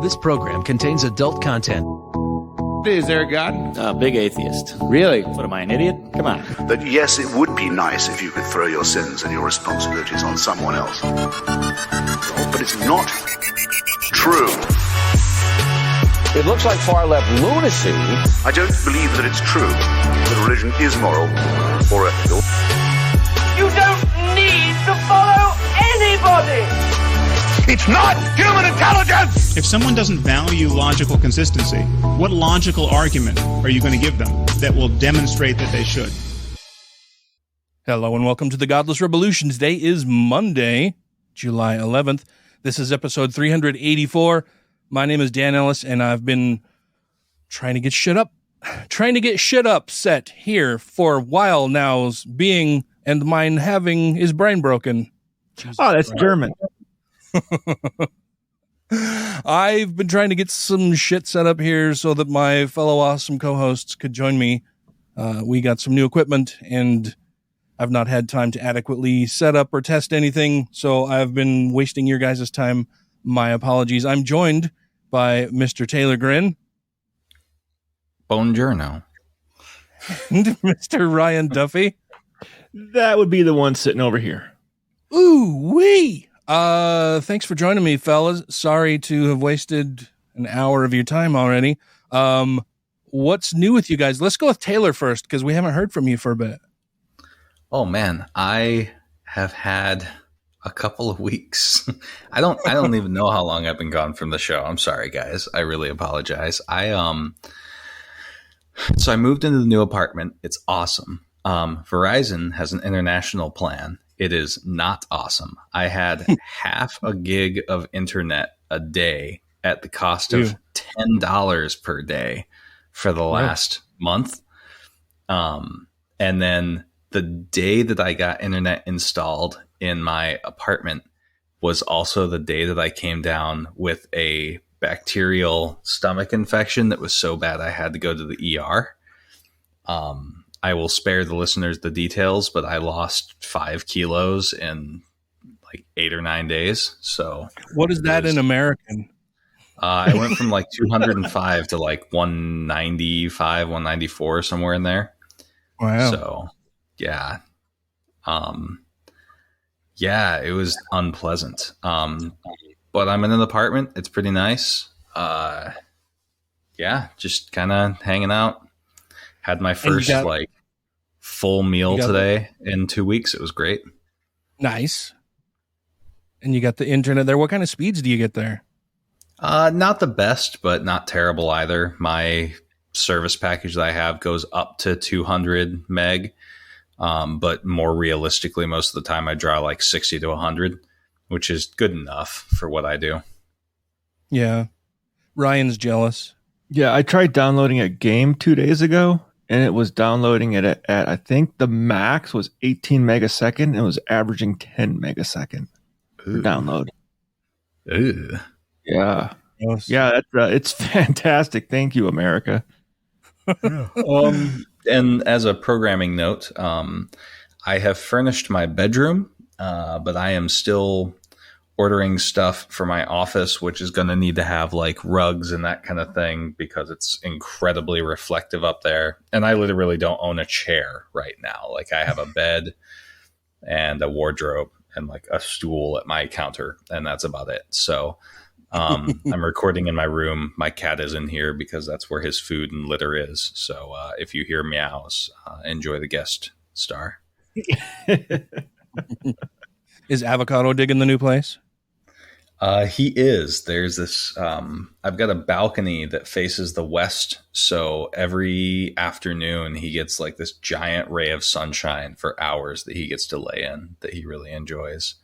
This program contains adult content. Is there a God? Big atheist. Really? What, am I, an idiot? Come on. That yes, it would be nice if you could throw your sins and your responsibilities on someone else. But it's not true. It looks like far-left lunacy. I don't believe that it's true that religion is moral or ethical. You don't need to follow anybody! It's not human intelligence! If someone doesn't value logical consistency, what logical argument are you going to give them that will demonstrate that they should? Hello and welcome to the Godless Rebelution. Today is Monday, July 11th. This is episode 384. My name is Dan Ellis, and I've been trying to get shit up set here for a while now, being and mine having his brain broken. Jesus that's Christ. German. I've been trying to get some shit set up here so that my fellow awesome co-hosts could join me. We got some new equipment, and I've not had time to adequately set up or test anything, so I've been wasting your guys' time. My apologies. I'm joined by Mr. Taylor Grin. Buongiorno. And Mr. Ryan Duffy. That would be the one sitting over here. Ooh wee! Thanks for joining me, fellas. Sorry to have wasted an hour of your time already. What's new with you guys? Let's go with Taylor first, because we haven't heard from you for a bit. Oh man, I have had a couple of weeks. I don't even know how long I've been gone from the show. I'm sorry, guys. I really apologize. So I moved into the new apartment. It's awesome. Verizon has an international plan. It is not awesome. I had half a gig of internet a day at the cost of $10 per day for the last month. And then the day that I got internet installed in my apartment was also the day that I came down with a bacterial stomach infection that was so bad I had to go to the ER. I will spare the listeners the details, but I lost 5 kilos in like 8 or 9 days. So what is that in American? I went from like 205 to like 195, 194, somewhere in there. Wow. So yeah. Yeah, it was unpleasant. But I'm in an apartment. It's pretty nice. Yeah, just kind of hanging out. Had my first full meal today in 2 weeks. It was great. Nice. And you got the internet there. What kind of speeds do you get there? Not the best, but not terrible either. My service package that I have goes up to 200 meg. But more realistically, most of the time I draw like 60 to 100, which is good enough for what I do. Yeah. Ryan's jealous. Yeah, I tried downloading a game 2 days ago, and it was downloading it at I think the max was 18 megasecond, and it was averaging 10 megasecond for download. Ooh. Yeah. Yeah, it's fantastic. Thank you, America. And as a programming note, I have furnished my bedroom, but I am still ordering stuff for my office, which is going to need to have like rugs and that kind of thing because it's incredibly reflective up there. And I literally don't own a chair right now. Like I have a bed and a wardrobe and like a stool at my counter, and that's about it. So I'm recording in my room. My cat is in here because that's where his food and litter is. So if you hear meows, enjoy the guest star. Is Avocado digging the new place? He is. There's this, I've got a balcony that faces the west. So every afternoon he gets like this giant ray of sunshine for hours that he gets to lay in that he really enjoys.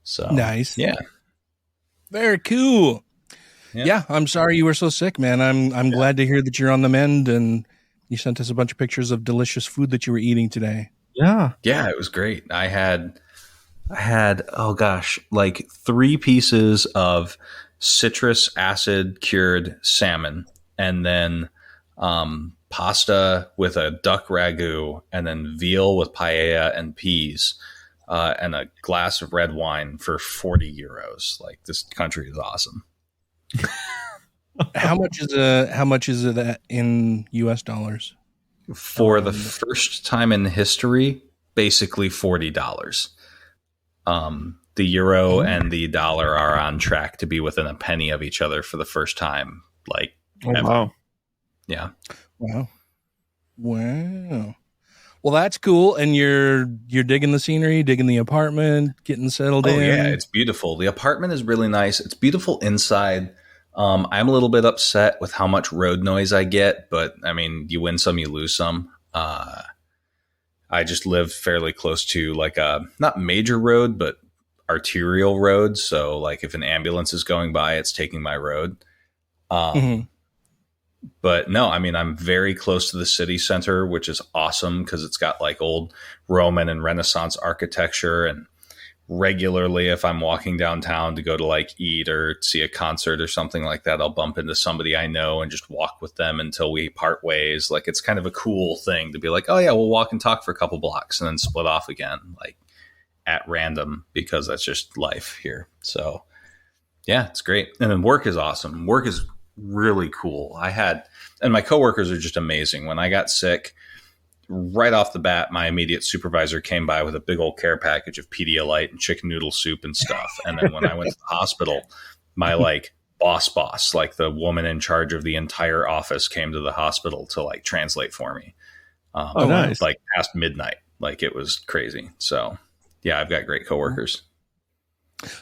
So nice. Yeah. Very cool. Yeah. I'm sorry you were so sick, man. I'm glad to hear that you're on the mend, and you sent us a bunch of pictures of delicious food that you were eating today. Yeah. Yeah, it was great. I had, oh gosh, like 3 pieces of citrus acid cured salmon, and then pasta with a duck ragu, and then veal with paella and peas. And a glass of red wine for 40 euros. Like, this country is awesome. How much is that in US dollars? For the first time in history, basically $40. The euro and the dollar are on track to be within a penny of each other for the first time. Like, ever. Wow. Yeah. Wow. Well, that's cool. And you're digging the scenery, digging the apartment, getting settled in. Oh yeah, it's beautiful. The apartment is really nice. It's beautiful inside. I'm a little bit upset with how much road noise I get, but I mean, you win some, you lose some. I just live fairly close to like a not major road, but arterial road. So like if an ambulance is going by, it's taking my road. But no, I mean, I'm very close to the city center, which is awesome because it's got like old Roman and Renaissance architecture. And regularly, if I'm walking downtown to go to like eat or see a concert or something like that, I'll bump into somebody I know and just walk with them until we part ways. Like it's kind of a cool thing to be like, oh yeah, we'll walk and talk for a couple blocks and then split off again, like at random, because that's just life here. So yeah, it's great. And then work is awesome. Work is really cool. And my coworkers are just amazing. When I got sick, right off the bat, my immediate supervisor came by with a big old care package of Pedialyte and chicken noodle soup and stuff. And then when I went to the hospital, my like boss, like the woman in charge of the entire office, came to the hospital to like translate for me. Nice. Like past midnight. Like it was crazy. So yeah, I've got great coworkers.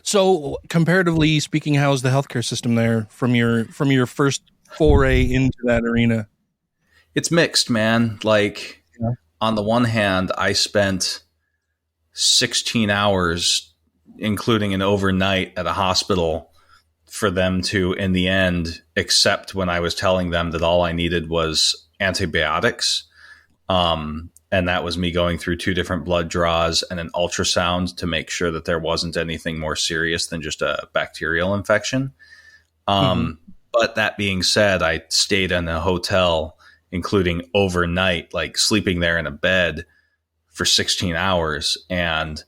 So comparatively speaking, how's the healthcare system there from your first foray into that arena? It's mixed, man. Like on the one hand, I spent 16 hours, including an overnight at a hospital, for them to, in the end, accept when I was telling them that all I needed was antibiotics. And that was me going through 2 different blood draws and an ultrasound to make sure that there wasn't anything more serious than just a bacterial infection. But that being said, I stayed in a hotel, including overnight, like sleeping there in a bed for 16 hours and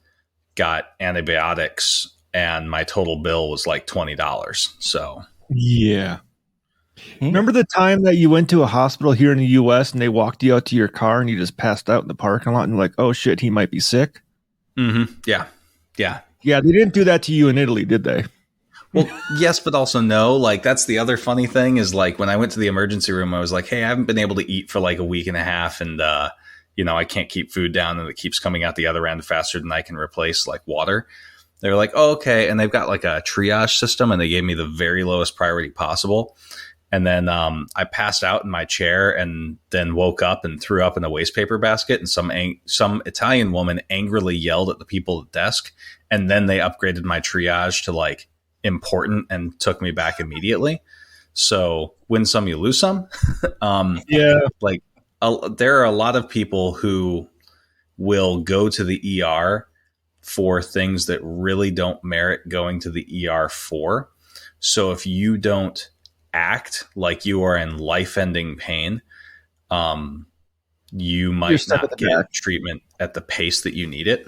got antibiotics. And my total bill was like $20. So, yeah. Remember the time that you went to a hospital here in the U.S. and they walked you out to your car and you just passed out in the parking lot and you're like, oh shit, he might be sick? Yeah. Yeah, they didn't do that to you in Italy, did they? Well, yes, but also no. Like, that's the other funny thing is, like, when I went to the emergency room, I was like, hey, I haven't been able to eat for like a week and a half. And, I can't keep food down and it keeps coming out the other end faster than I can replace like water. They were like, oh, okay. And they've got like a triage system and they gave me the very lowest priority possible. And then I passed out in my chair and then woke up and threw up in a waste paper basket. And some Italian woman angrily yelled at the people at the desk. And then they upgraded my triage to like important and took me back immediately. So win some, you lose some. Yeah. Like there are a lot of people who will go to the ER for things that really don't merit going to the ER for. So if you don't act like you are in life-ending pain, you might not get treatment at the pace that you need it.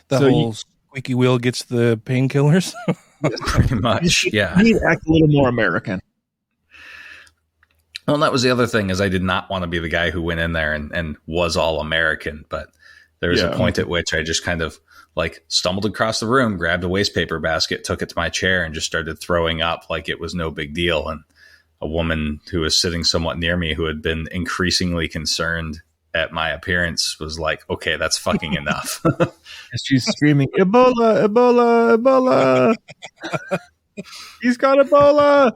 The whole squeaky wheel gets the painkillers. Pretty much, yeah. You need to act a little more American. Well, that was the other thing, is I did not want to be the guy who went in there and was all American, but there was a point at which I just kind of like stumbled across the room, grabbed a waste paper basket, took it to my chair and just started throwing up like it was no big deal. And a woman who was sitting somewhat near me, who had been increasingly concerned at my appearance, was like, okay, that's fucking enough. She's screaming, Ebola, Ebola, Ebola. He's got Ebola.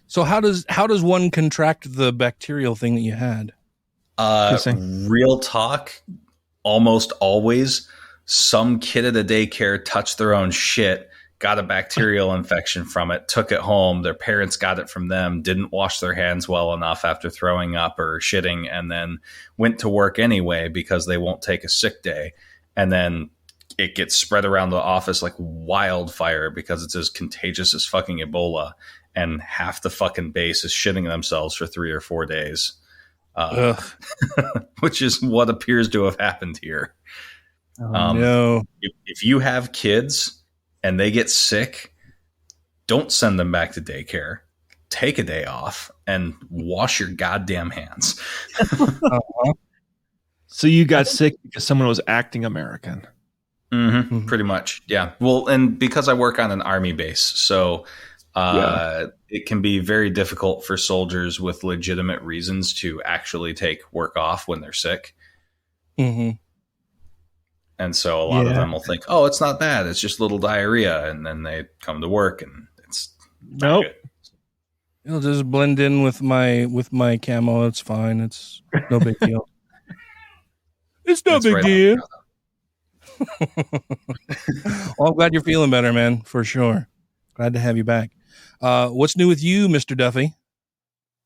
So how does one contract the bacterial thing that you had? Real talk. Almost always some kid at a daycare touched their own shit, got a bacterial infection from it, took it home. Their parents got it from them, didn't wash their hands well enough after throwing up or shitting, and then went to work anyway because they won't take a sick day. And then it gets spread around the office like wildfire because it's as contagious as fucking Ebola. And half the fucking base is shitting themselves for 3 or 4 days. Which is what appears to have happened here. No. If you have kids and they get sick, don't send them back to daycare. Take a day off and wash your goddamn hands. So you got sick because someone was acting American. Pretty much. Yeah. Well, and because I work on an army base, so it can be very difficult for soldiers with legitimate reasons to actually take work off when they're sick. Mm-hmm. And so a lot of them will think, oh, it's not bad. It's just a little diarrhea. And then they come to work and it's not good. It'll just blend in with my camo. It's fine. It's no big deal. It's no big deal. Well, I'm glad you're feeling better, man, for sure. Glad to have you back. What's new with you, Mr. Duffy?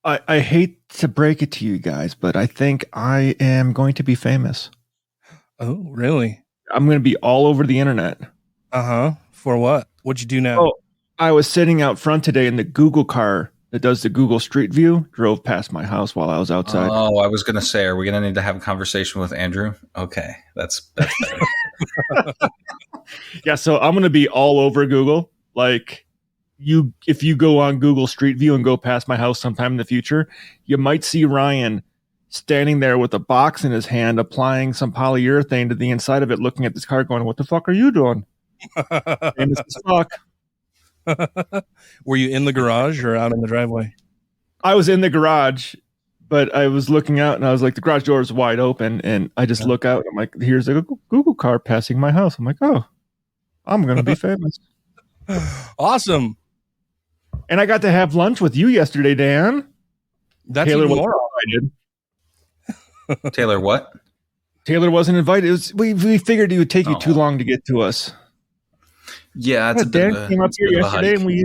I hate to break it to you guys, but I think I am going to be famous. Oh, really? I'm going to be all over the internet. Uh-huh. For what? What'd you do now? Oh, I was sitting out front today in the Google car that does the Google Street View, drove past my house while I was outside. Oh, I was going to say, are we going to need to have a conversation with Andrew? Okay, that's better. Yeah, so I'm going to be all over Google. Like, if you go on Google Street View and go past my house sometime in the future, you might see Ryan standing there with a box in his hand, applying some polyurethane to the inside of it, looking at this car going, what the fuck are you doing? Famous as fuck. Were you in the garage or out in the driveway? I was in the garage, but I was looking out and I was like, the garage door is wide open. And I just look out and I'm like, here's a Google car passing my house. I'm like, oh, I'm going to be famous. Awesome. And I got to have lunch with you yesterday, Dan. That's Taylor even wasn't more. invited. Taylor, what? Taylor wasn't invited. We figured it would take you too long to get to us. Yeah, it's a bit Dan of a, came up here yesterday, and we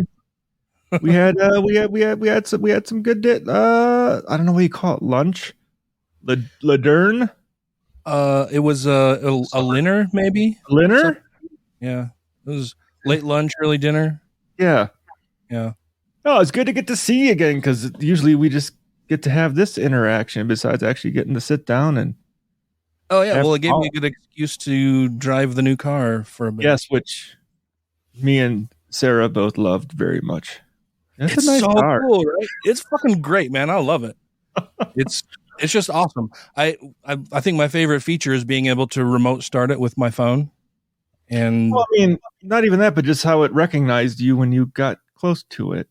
had some good I don't know what you call it, lunch. Laderne. It was a dinner, maybe. Dinner. Yeah, it was late lunch, early dinner. Yeah. Oh, it's good to get to see you again because usually we just get to have this interaction besides actually getting to sit down and. Oh yeah, well, it gave me a good excuse to drive the new car for a bit. Yes, which me and Sarah both loved very much. It's a nice car. Cool, right? It's fucking great, man. I love it. It's just awesome. I think my favorite feature is being able to remote start it with my phone. And well, I mean, not even that, but just how it recognized you when you got close to it.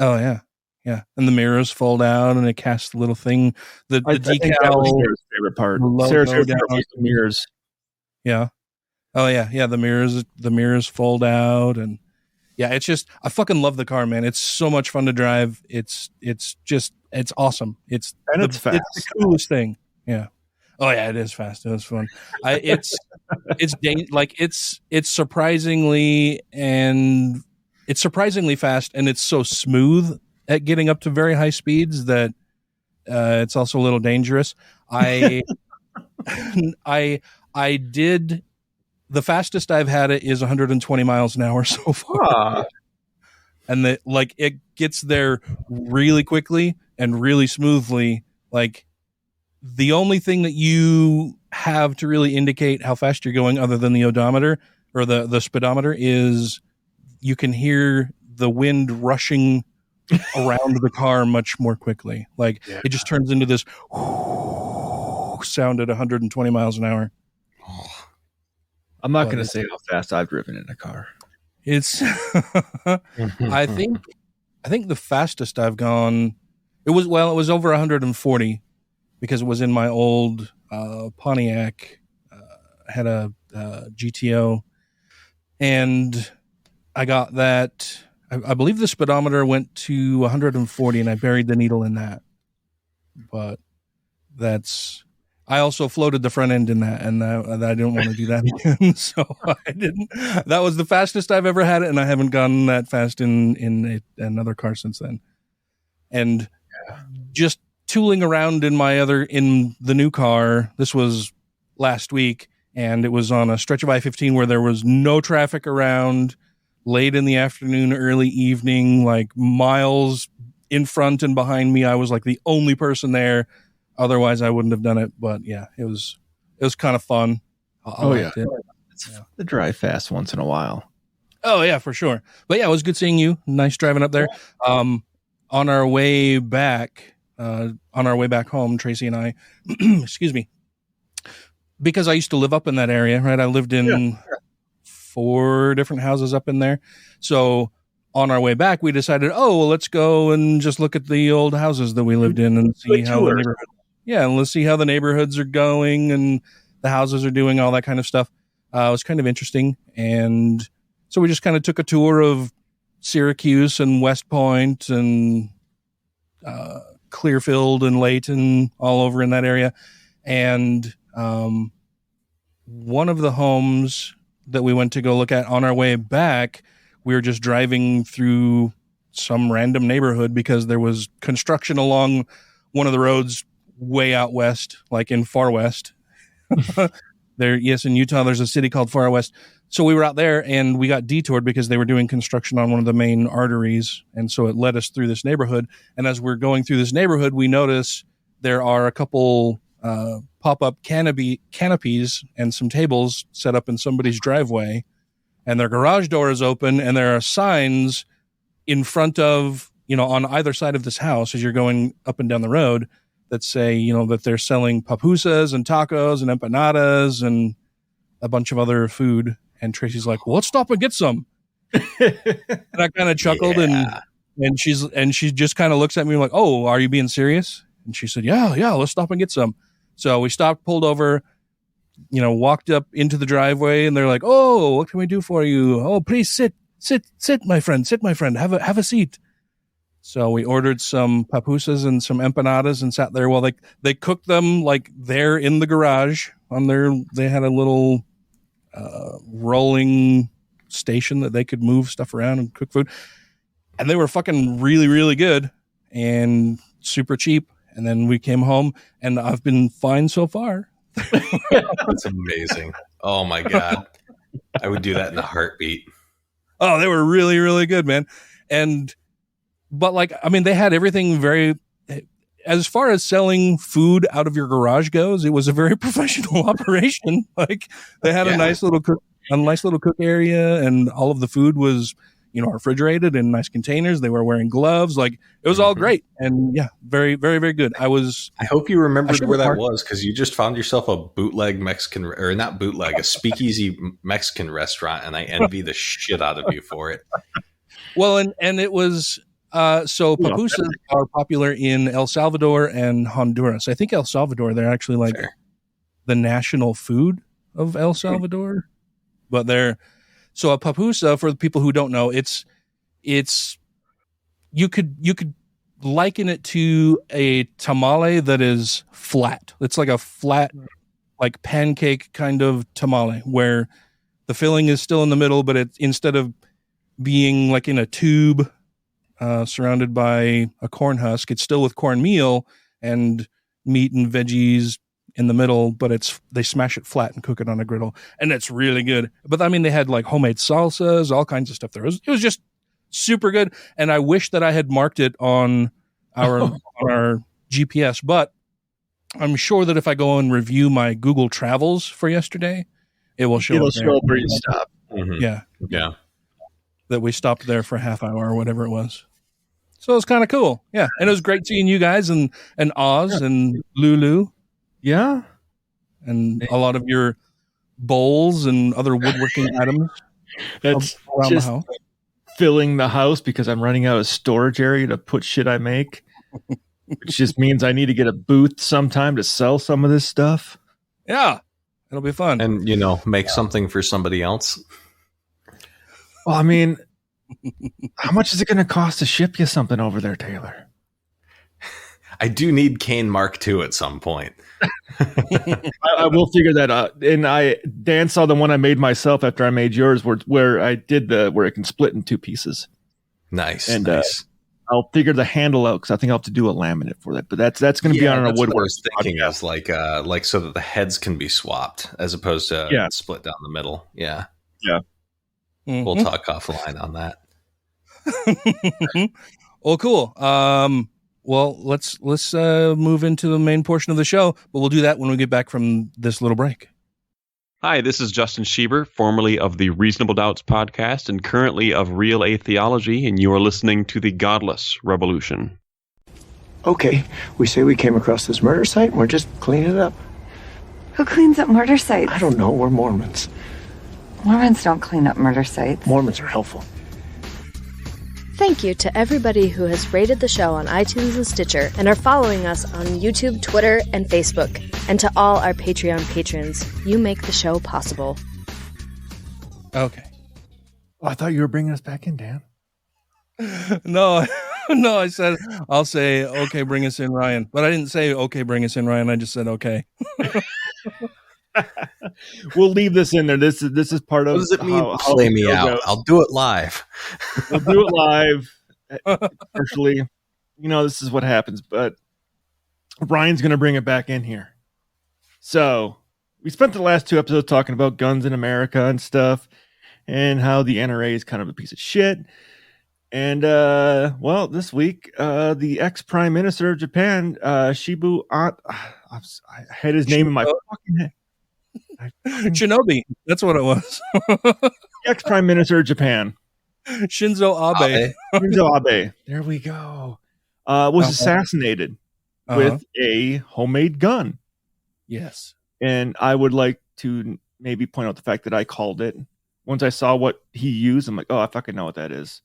Oh yeah. Yeah, and the mirrors fold out, and it casts the little thing. The I decal. think that was Sarah's favorite part. Sarah's favorite part was the mirrors. Yeah. Oh yeah. The mirrors fold out, and yeah, it's just I fucking love the car, man. It's so much fun to drive. It's awesome. It's fast. It's the coolest thing. Yeah. Oh yeah, it is fast. It was fun. It's surprisingly fast, and it's so smooth at getting up to very high speeds that it's also a little dangerous. I did the fastest I've had it is 120 miles an hour so far. And it gets there really quickly and really smoothly. Like the only thing that you have to really indicate how fast you're going other than the odometer or the speedometer is you can hear the wind rushing around the car much more quickly. Like it just turns into this sound at 120 miles an hour. I'm not going to say how fast I've driven in a car. It's I think the fastest I've gone it was over 140 because it was in my old Pontiac. I had a GTO and I got that. I believe the speedometer went to 140 and I buried the needle in that. But I also floated the front end in that and I didn't want to do that again. So I didn't. That was the fastest I've ever had it. And I haven't gone that fast in another car since then. And just tooling around in the new car. This was last week and it was on a stretch of I-15 where there was no traffic around. Late in the afternoon, early evening, like miles in front and behind me. I was like the only person there. Otherwise, I wouldn't have done it. But yeah, it was kind of fun. It's to drive fast once in a while. Oh yeah, for sure. But yeah, it was good seeing you. Nice driving up there. On our way back home, Tracy and I, excuse me, because I used to live up in that area, right? I lived in 4 different houses up in there. So on our way back, we decided, let's go and just look at the old houses that we lived in and see how the neighborhood. Yeah, and let's see how the neighborhoods are going and the houses are doing, all that kind of stuff. It was kind of interesting. And so we just kind of took a tour of Syracuse and West Point and Clearfield and Layton, all over in that area. And one of the homes that we went to go look at on our way back, we were just driving through some random neighborhood because there was construction along one of the roads way out west, like in Far West. In Utah, there's a city called Far West. So we were out there and we got detoured because they were doing construction on one of the main arteries. And so it led us through this neighborhood. And as we're going through this neighborhood, we notice there are a couple pop-up canopies and some tables set up in somebody's driveway. And their garage door is open and there are signs in front of, on either side of this house as you're going up and down the road that say, that they're selling pupusas and tacos and empanadas and a bunch of other food. And Tracy's like, well, let's stop and get some. And I kind of chuckled and she just kind of looks at me like, oh, are you being serious? And she said, yeah, let's stop and get some. So we stopped, pulled over, walked up into the driveway and they're like, oh, what can we do for you? Oh, please sit, my friend, have a seat. So we ordered some pupusas and some empanadas and sat there while they cooked them like there in the garage they had a little rolling station that they could move stuff around and cook food. And they were fucking really, really good and super cheap. And then we came home and I've been fine so far. That's amazing. Oh my God. I would do that in a heartbeat. Oh, they were really, really good, man. But they had everything very, as far as selling food out of your garage goes, it was a very professional operation. Like they had a nice little cook area and all of the food was, refrigerated in nice containers. They were wearing gloves. Like it was all great. And yeah, very, very, very good. I hope you remembered where that was because you just found yourself a bootleg Mexican, or not bootleg, a speakeasy Mexican restaurant. And I envy the shit out of you for it. Well, and it was, so pupusas are popular in El Salvador and Honduras. I think El Salvador, they're actually like the national food of El Salvador. But so a pupusa, for the people who don't know, it's you could liken it to a tamale that is flat. It's like a flat, like pancake kind of tamale where the filling is still in the middle, but it instead of being like in a tube surrounded by a corn husk, it's still with cornmeal and meat and veggies in the middle, but they smash it flat and cook it on a griddle, and it's really good. But they had like homemade salsas, all kinds of stuff there. It was just super good, and I wish that I had marked it on our GPS, but I'm sure that if I go and review my Google Travels for yesterday, it will show up where you stop. Mm-hmm. Yeah. That we stopped there for a half hour or whatever it was. So it was kind of cool. Yeah. And it was great seeing you guys and Oz and Lulu. Yeah. And a lot of your bowls and other woodworking items. That's around just the house. Filling the house because I'm running out of storage area to put shit I make. Which just means I need to get a booth sometime to sell some of this stuff. Yeah. It'll be fun. And, make something for somebody else. Well, I mean, how much is it going to cost to ship you something over there, Taylor? I do need Kane Mark II at some point. I will figure that out. And Dan saw the one I made myself after I made yours, where I did where it can split in 2 pieces. Nice. And nice. I'll figure the handle out because I think I'll have to do a laminate for that. But that's going to be on a woodwork. What I was thinking is like so that the heads can be swapped as opposed to split down the middle. Yeah. Yeah. Mm-hmm. We'll talk offline on that. Well, cool. Well, let's move into the main portion of the show, but we'll do that when we get back from this little break. Hi, this is Justin Schieber, formerly of the Reasonable Doubts podcast and currently of Real A Theology, and you are listening to the Godless Rebelution. Okay, we say we came across this murder site and we're just cleaning it up. Who cleans up murder sites? I don't know, we're Mormons. Mormons don't clean up murder sites. Mormons are helpful. Thank you to everybody who has rated the show on iTunes and Stitcher and are following us on YouTube, Twitter, and Facebook. And to all our Patreon patrons, you make the show possible. Okay. Oh, I thought you were bringing us back in, Dan. No, I said, I'll say, okay, bring us in, Ryan. But I didn't say, okay, bring us in, Ryan. I just said, okay. We'll leave this in there. This is part of. What does it mean? Play me out. Goes. I'll do it live. We'll do it live. Partially, this is what happens. But Ryan's going to bring it back in here. So we spent the last 2 episodes talking about guns in America and stuff, and how the NRA is kind of a piece of shit. And this week, the ex-prime minister of Japan, Shibu, I had his name in my fucking head. Shinobi. That's what it was. Ex-prime minister of Japan, Shinzo Abe. Shinzo Abe. There we go. Was assassinated with a homemade gun. Yes. And I would like to maybe point out the fact that I called it. Once I saw what he used, I'm like, oh, I fucking know what that is.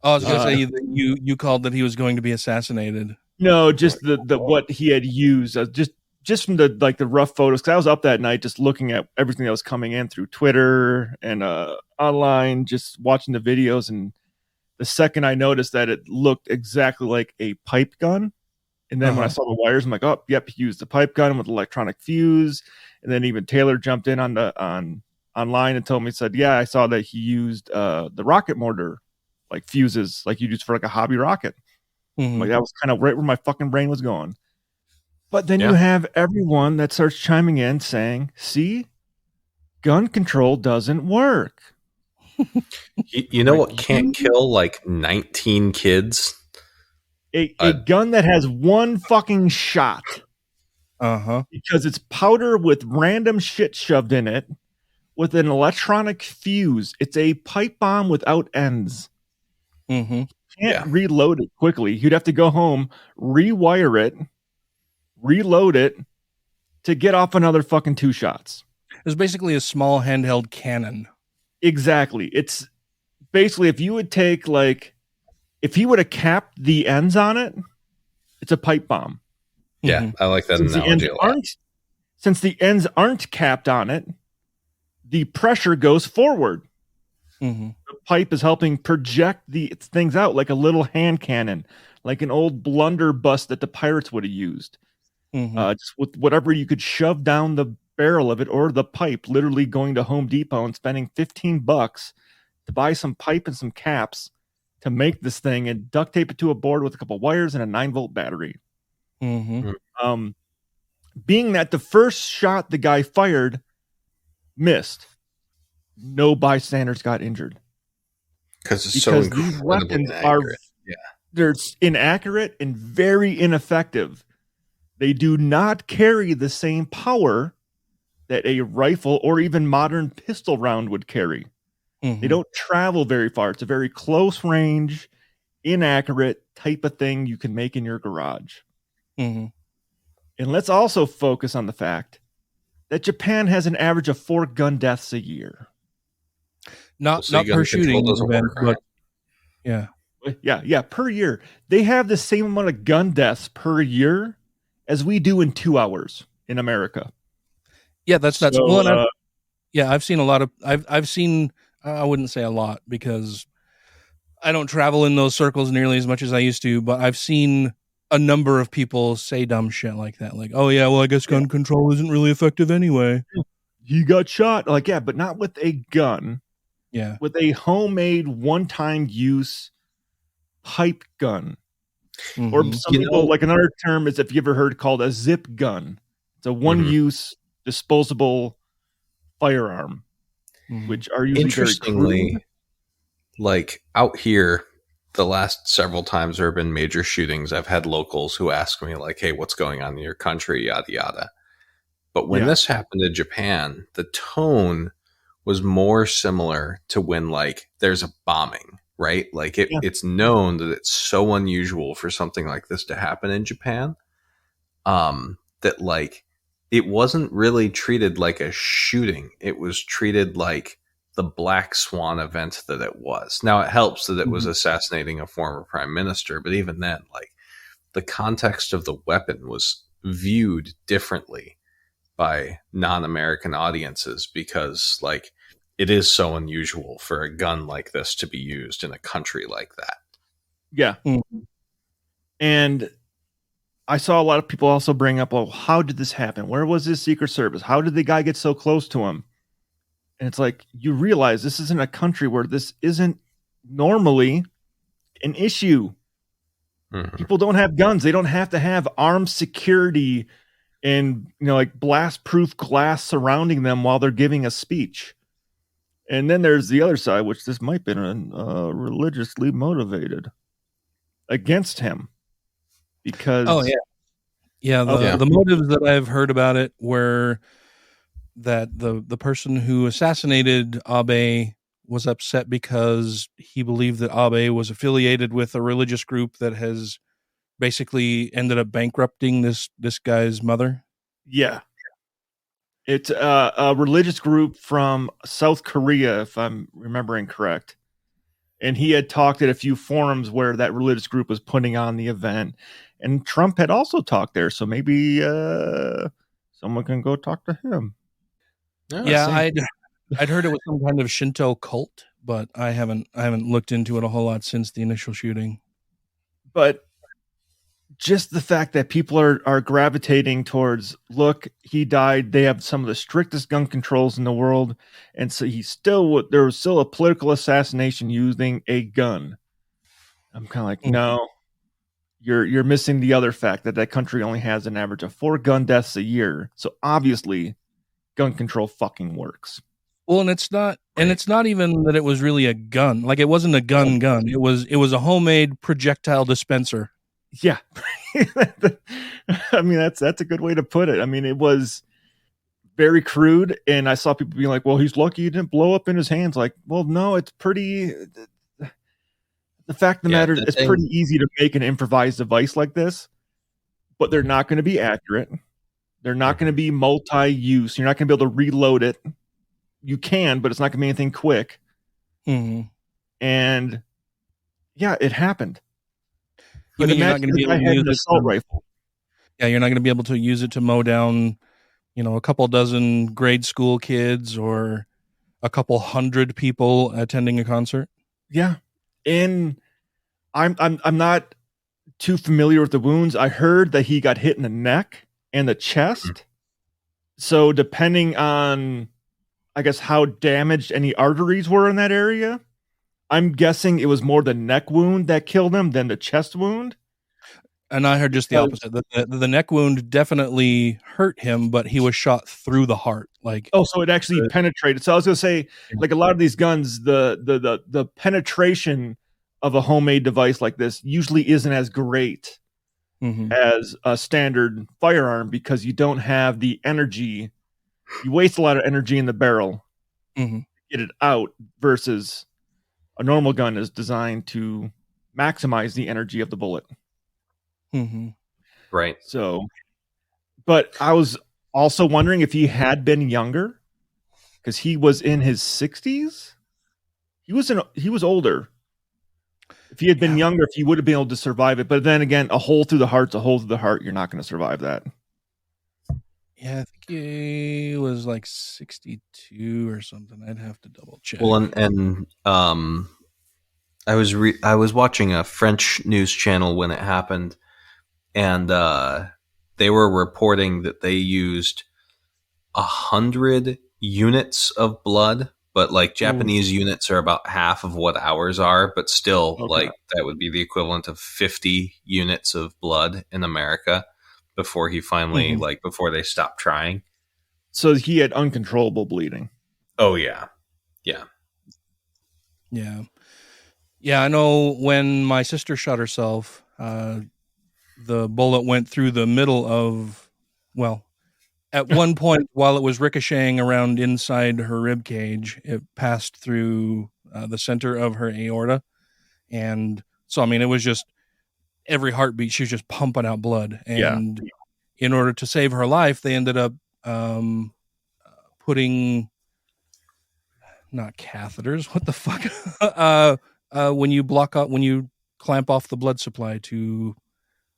Oh, I was going to say that you called that he was going to be assassinated. No, just the what he had used. Just from the rough photos, because I was up that night just looking at everything that was coming in through Twitter and online, just watching the videos. And the second I noticed that it looked exactly like a pipe gun, and then when I saw the wires, I'm like, oh, yep, he used the pipe gun with electronic fuse. And then even Taylor jumped in online and told me, said, yeah, I saw that he used the rocket mortar, like fuses, like you use for like a hobby rocket. Like that was kind of right where my fucking brain was going. But then you have everyone that starts chiming in saying, see, gun control doesn't work. You know what can't kill like 19 kids? A gun that has one fucking shot. Because it's powder with random shit shoved in it with an electronic fuse. It's a pipe bomb without ends. You can't reload it quickly. You'd have to go home, rewire it, reload it to get off another fucking 2 shots. It's basically a small handheld cannon. Exactly. It's basically, if you would take if he would have capped the ends on it, it's a pipe bomb. Yeah, I like that analogy a lot. Since the ends aren't capped on it, the pressure goes forward. The pipe is helping project the things out like a little hand cannon, like an old blunderbuss that the pirates would have used. Just with whatever you could shove down the barrel of it, or the pipe, literally going to Home Depot and spending $15 to buy some pipe and some caps to make this thing and duct tape it to a board with a couple wires and a 9-volt battery. Being that the first shot the guy fired missed, no bystanders got injured. Because these weapons are they're inaccurate and very ineffective. They do not carry the same power that a rifle or even modern pistol round would carry. They don't travel very far. It's a very close range, inaccurate type of thing you can make in your garage. And let's also focus on the fact that Japan has an average of 4 gun deaths a year. Not per shooting, but yeah, per year. They have the same amount of gun deaths per year as we do in 2 hours in America. Yeah, that's nuts. I've seen a lot of. I've seen. I wouldn't say a lot because I don't travel in those circles nearly as much as I used to. But I've seen a number of people say dumb shit like that. Like, oh yeah, well I guess gun control isn't really effective anyway. He got shot. Like, yeah, but not with a gun. Yeah, with a homemade one-time use pipe gun. Or some people, like another term is, if you ever heard, called a zip gun. It's a one-use disposable firearm, which are usually interestingly, very crude. Like out here, the last several times there have been major shootings. I've had locals who ask me like, "Hey, what's going on in your country?" Yada yada. But when this happened in Japan, the tone was more similar to when like there's a bombing, right? Like it's known that it's so unusual for something like this to happen in Japan, that like it wasn't really treated like a shooting. It was treated like the black swan event that it was. Now it helps that it was assassinating a former prime minister, but even then, like the context of the weapon was viewed differently by non-American audiences because like it is so unusual for a gun like this to be used in a country like that. Yeah. And I saw a lot of people also bring up, oh, how did this happen? Where was his Secret Service? How did the guy get so close to him? And it's like, you realize this isn't a country where this isn't normally an issue. People don't have guns. They don't have to have armed security and, you know, like blast-proof glass surrounding them while they're giving a speech. And then there's the other side, which this might have been religiously motivated against him. Because the motives that I've heard about it were that the person who assassinated Abe was upset because he believed that Abe was affiliated with a religious group that has basically ended up bankrupting this guy's mother. Yeah. It's a religious group from South Korea, if I'm remembering correct. And he had talked at a few forums where that religious group was putting on the event. And Trump had also talked there. So maybe someone can go talk to him. I'd heard it was some kind of Shinto cult, but I haven't looked into it a whole lot since the initial shooting. But just the fact that people are gravitating towards, look, he died. They have some of the strictest gun controls in the world. And so there was still a political assassination using a gun. I'm kind of like, no, you're missing the other fact that country only has an average of 4 gun deaths a year. So obviously gun control fucking works. Well, and it's not even that it was really a gun. Like it wasn't a gun. It was a homemade projectile dispenser. Yeah. I mean, that's a good way to put it. I mean, it was very crude, and I saw people being like, well, he's lucky he didn't blow up in his hands. Like, well, no, it's pretty... The fact of the matter is it's pretty easy to make an improvised device like this, but they're not going to be accurate. They're not going to be multi-use. You're not going to be able to reload it. You can, but it's not going to be anything quick. And yeah, it happened. You're not going to be able to use an assault rifle. Yeah, you're not going to be able to use it to mow down, a couple dozen grade school kids or a couple hundred people attending a concert. Yeah, and I'm not too familiar with the wounds. I heard that he got hit in the neck and the chest. So depending on, I guess, how damaged any arteries were in that area, I'm guessing it was more the neck wound that killed him than the chest wound. And I heard just the opposite. The neck wound definitely hurt him, but he was shot through the heart. So it actually penetrated. So I was going to say, like a lot of these guns, the penetration of a homemade device like this usually isn't as great as a standard firearm because you don't have the energy. You waste a lot of energy in the barrel to get it out versus a normal gun is designed to maximize the energy of the bullet. Right. So, but I was also wondering if he had been younger because he was in his 60s. He was older. If he had been younger, if he would have been able to survive it. But then again, a hole through the heart's a hole through the heart. You're not going to survive that. Yeah, I think he was like 62 or something. I'd have to double check. Well, and I was watching a French news channel when it happened, and they were reporting that they used 100 units of blood, but like Japanese units are about half of what ours are, but still like that would be the equivalent of 50 units of blood in America before he finally before they stopped trying. So he had uncontrollable bleeding. Oh yeah. Yeah. Yeah. Yeah, I know when my sister shot herself, the bullet went through the middle of, at one point, while it was ricocheting around inside her rib cage, it passed through the center of her aorta. And so, I mean, it was just every heartbeat, she was just pumping out blood. And in order to save her life, they ended up putting, not catheters, what the fuck? When you clamp off the blood supply to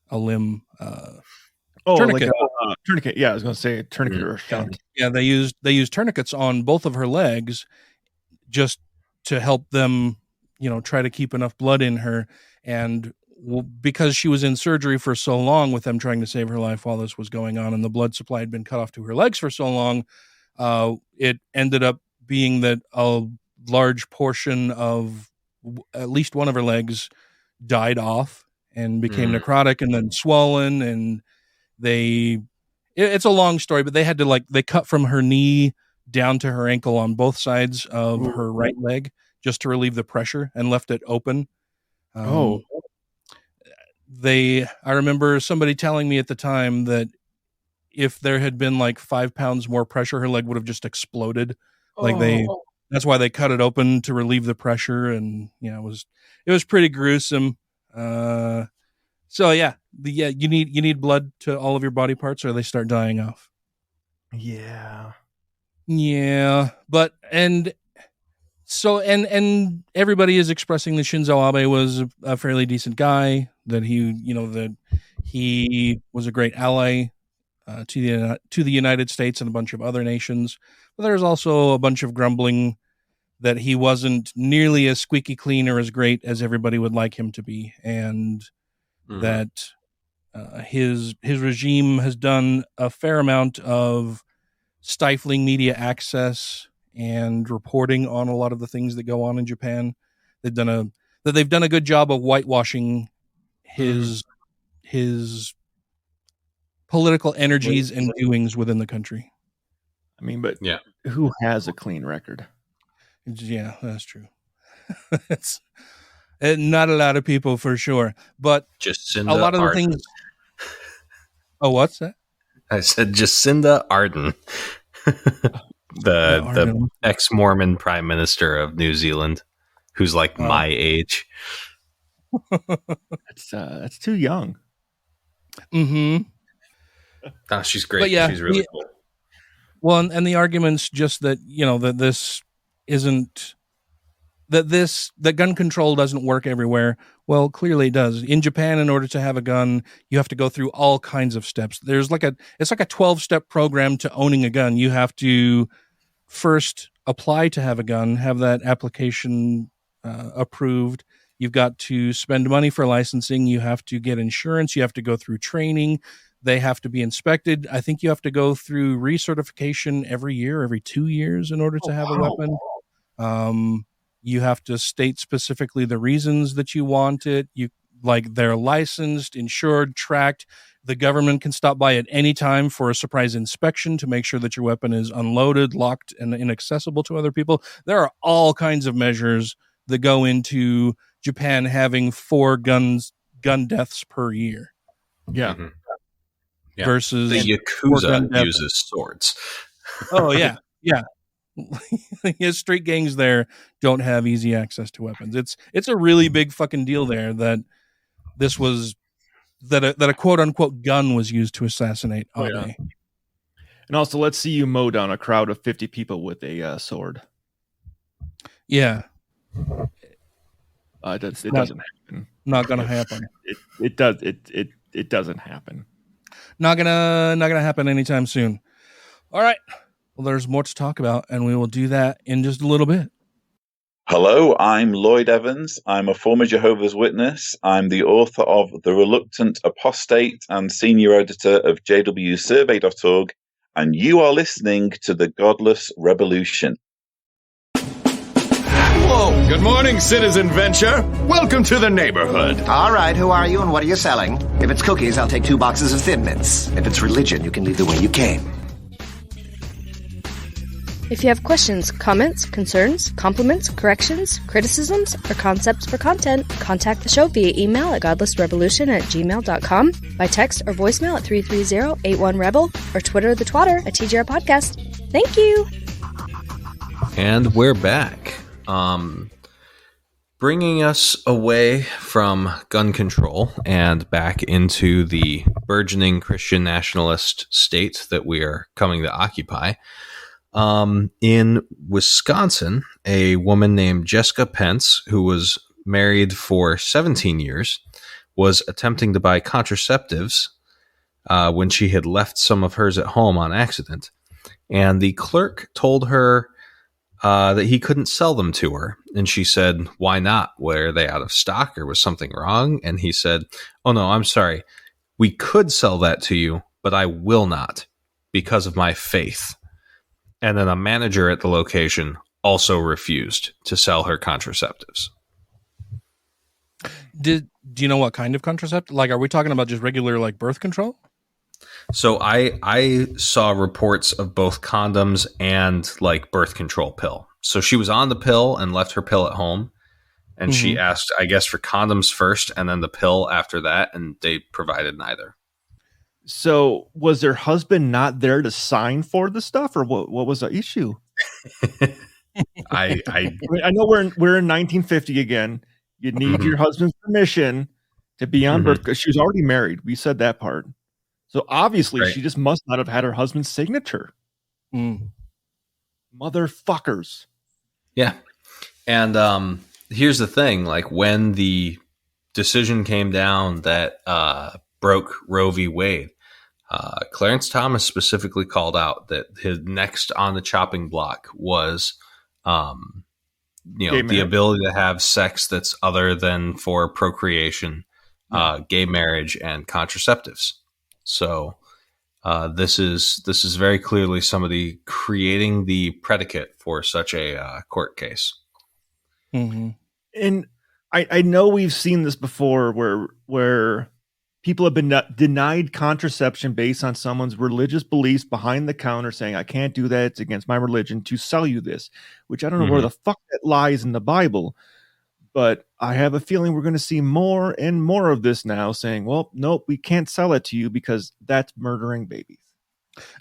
a limb. Tourniquet. Like a tourniquet. Yeah, I was going to say a tourniquet or a shunt. Yeah, they used tourniquets on both of her legs just to help them, try to keep enough blood in her. And because she was in surgery for so long with them trying to save her life while this was going on and the blood supply had been cut off to her legs for so long, it ended up being that a large portion of at least one of her legs died off and became necrotic and then swollen. And it's a long story, but they had to they cut from her knee down to her ankle on both sides of her right leg just to relieve the pressure and left it open. I remember somebody telling me at the time that if there had been 5 pounds more pressure, her leg would have just exploded. That's why they cut it open to relieve the pressure. And it was pretty gruesome. So you need blood to all of your body parts or they start dying off. Yeah. But, and everybody is expressing that Shinzo Abe was a fairly decent guy, that he was a great ally to the United States and a bunch of other nations. But there's also a bunch of grumbling that he wasn't nearly as squeaky clean or as great as everybody would like him to be. And that his regime has done a fair amount of stifling media access and reporting on a lot of the things that go on in Japan. They've done a good job of whitewashing his political energies and doings within the country. I mean, but who has a clean record? Yeah, that's true. It's not a lot of people for sure, but Jacinda a lot of the Ardern. things. Oh, what's that? I said Jacinda Ardern, the ex-Mormon Prime Minister of New Zealand, who's my age. That's too young. Mm-hmm. Oh, she's great. But yeah, she's really cool. Well, and the argument's just that that this isn't. That gun control doesn't work everywhere. Well, clearly it does. In Japan, in order to have a gun, you have to go through all kinds of steps. It's like a 12-step program to owning a gun. You have to first apply to have a gun, have that application approved. You've got to spend money for licensing. You have to get insurance. You have to go through training. They have to be inspected. I think you have to go through recertification every year, every 2 years in order to have a weapon. You have to state specifically the reasons that you want it. They're licensed, insured, tracked. The government can stop by at any time for a surprise inspection to make sure that your weapon is unloaded, locked, and inaccessible to other people. There are all kinds of measures that go into Japan having 4 gun deaths per year. Yeah. Mm-hmm. Yeah. Versus the Yakuza uses swords. Oh yeah. Yeah. His street gangs there don't have easy access to weapons. It's a really big fucking deal there that this was that a quote unquote gun was used to assassinate Abe. Yeah. And also, let's see you mow down a crowd of 50 people with a sword. Yeah. It doesn't happen. Not gonna happen. It does. It doesn't happen. Not gonna happen anytime soon. All right. Well, there's more to talk about, and we will do that in just a little bit. Hello, I'm Lloyd Evans. I'm a former Jehovah's Witness. I'm the author of The Reluctant Apostate and senior editor of jwsurvey.org, and you are listening to the Godless Rebelution. Whoa, good morning, Citizen Venture. Welcome to the neighborhood. All right, who are you and what are you selling? If it's cookies, I'll take 2 boxes of Thin Mints. If it's religion, you can leave the way you came. If you have questions, comments, concerns, compliments, corrections, criticisms, or concepts for content, contact the show via email at godlessrebelution@gmail.com, by text or voicemail at 330-81-REBEL, or Twitter the Twatter at TGR Podcast. Thank you! And we're back. Bringing us away from gun control and back into the burgeoning Christian nationalist state that we are coming to occupy. In Wisconsin, a woman named Jessica Pence, who was married for 17 years, was attempting to buy contraceptives when she had left some of hers at home on accident. And the clerk told her that he couldn't sell them to her. And she said, why not? Were they out of stock or was something wrong? And he said, oh no, I'm sorry. We could sell that to you, but I will not because of my faith. And then a manager at the location also refused to sell her contraceptives. Do you know what kind of contraceptive? Like, are we talking about just regular, like, birth control? So I saw reports of both condoms and, like, birth control pill. So she was on the pill and left her pill at home. And she asked, I guess, for condoms first and then the pill after that. And they provided neither. So was her husband not there to sign for the stuff, or what was the issue? I know we're in 1950 again. You need your husband's permission to be on birth, because she was already married. We said that part. So obviously she just must not have had her husband's signature. Motherfuckers. Yeah. And here's the thing, like, when the decision came down that broke Roe v. Wade, Clarence Thomas specifically called out that his next on the chopping block was, the ability to have sex that's other than for procreation, gay marriage, and contraceptives. So this is very clearly somebody creating the predicate for such a court case. And I know we've seen this before where people have been denied contraception based on someone's religious beliefs behind the counter, saying, I can't do that, it's against my religion to sell you this, which I don't know where the fuck that lies in the Bible. But I have a feeling we're going to see more and more of this now, saying, well, nope, we can't sell it to you because that's murdering babies.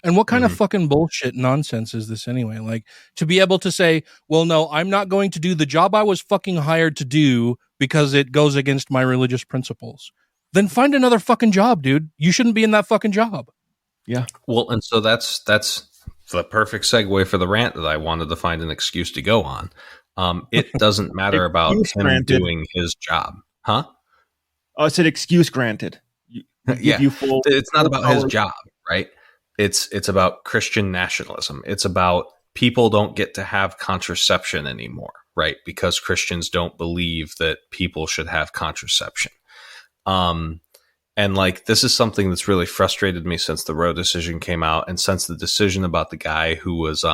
And what kind of fucking bullshit nonsense is this anyway? Like, to be able to say, well, no, I'm not going to do the job I was fucking hired to do because it goes against my religious principles. Then find another fucking job, dude. You shouldn't be in that fucking job. Yeah. Well, and so that's the perfect segue for the rant that I wanted to find an excuse to go on. It doesn't matter about him doing his job. Huh? Oh, I said excuse granted. It's not about his job, right? It's about Christian nationalism. It's about people don't get to have contraception anymore, right? Because Christians don't believe that people should have contraception. And like, this is something that's really frustrated me since the Roe decision came out, and since the decision about the guy who was,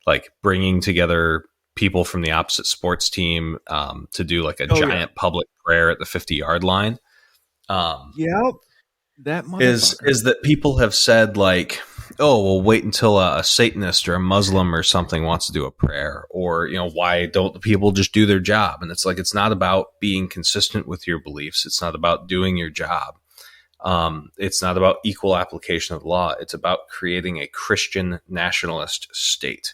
like, bringing together people from the opposite sports team, to do like a giant public prayer at the 50-yard line. That is that people have said, like, oh, well, wait until a Satanist or a Muslim or something wants to do a prayer, or, why don't the people just do their job? And it's like, it's not about being consistent with your beliefs. It's not about doing your job. It's not about equal application of the law. It's about creating a Christian nationalist state.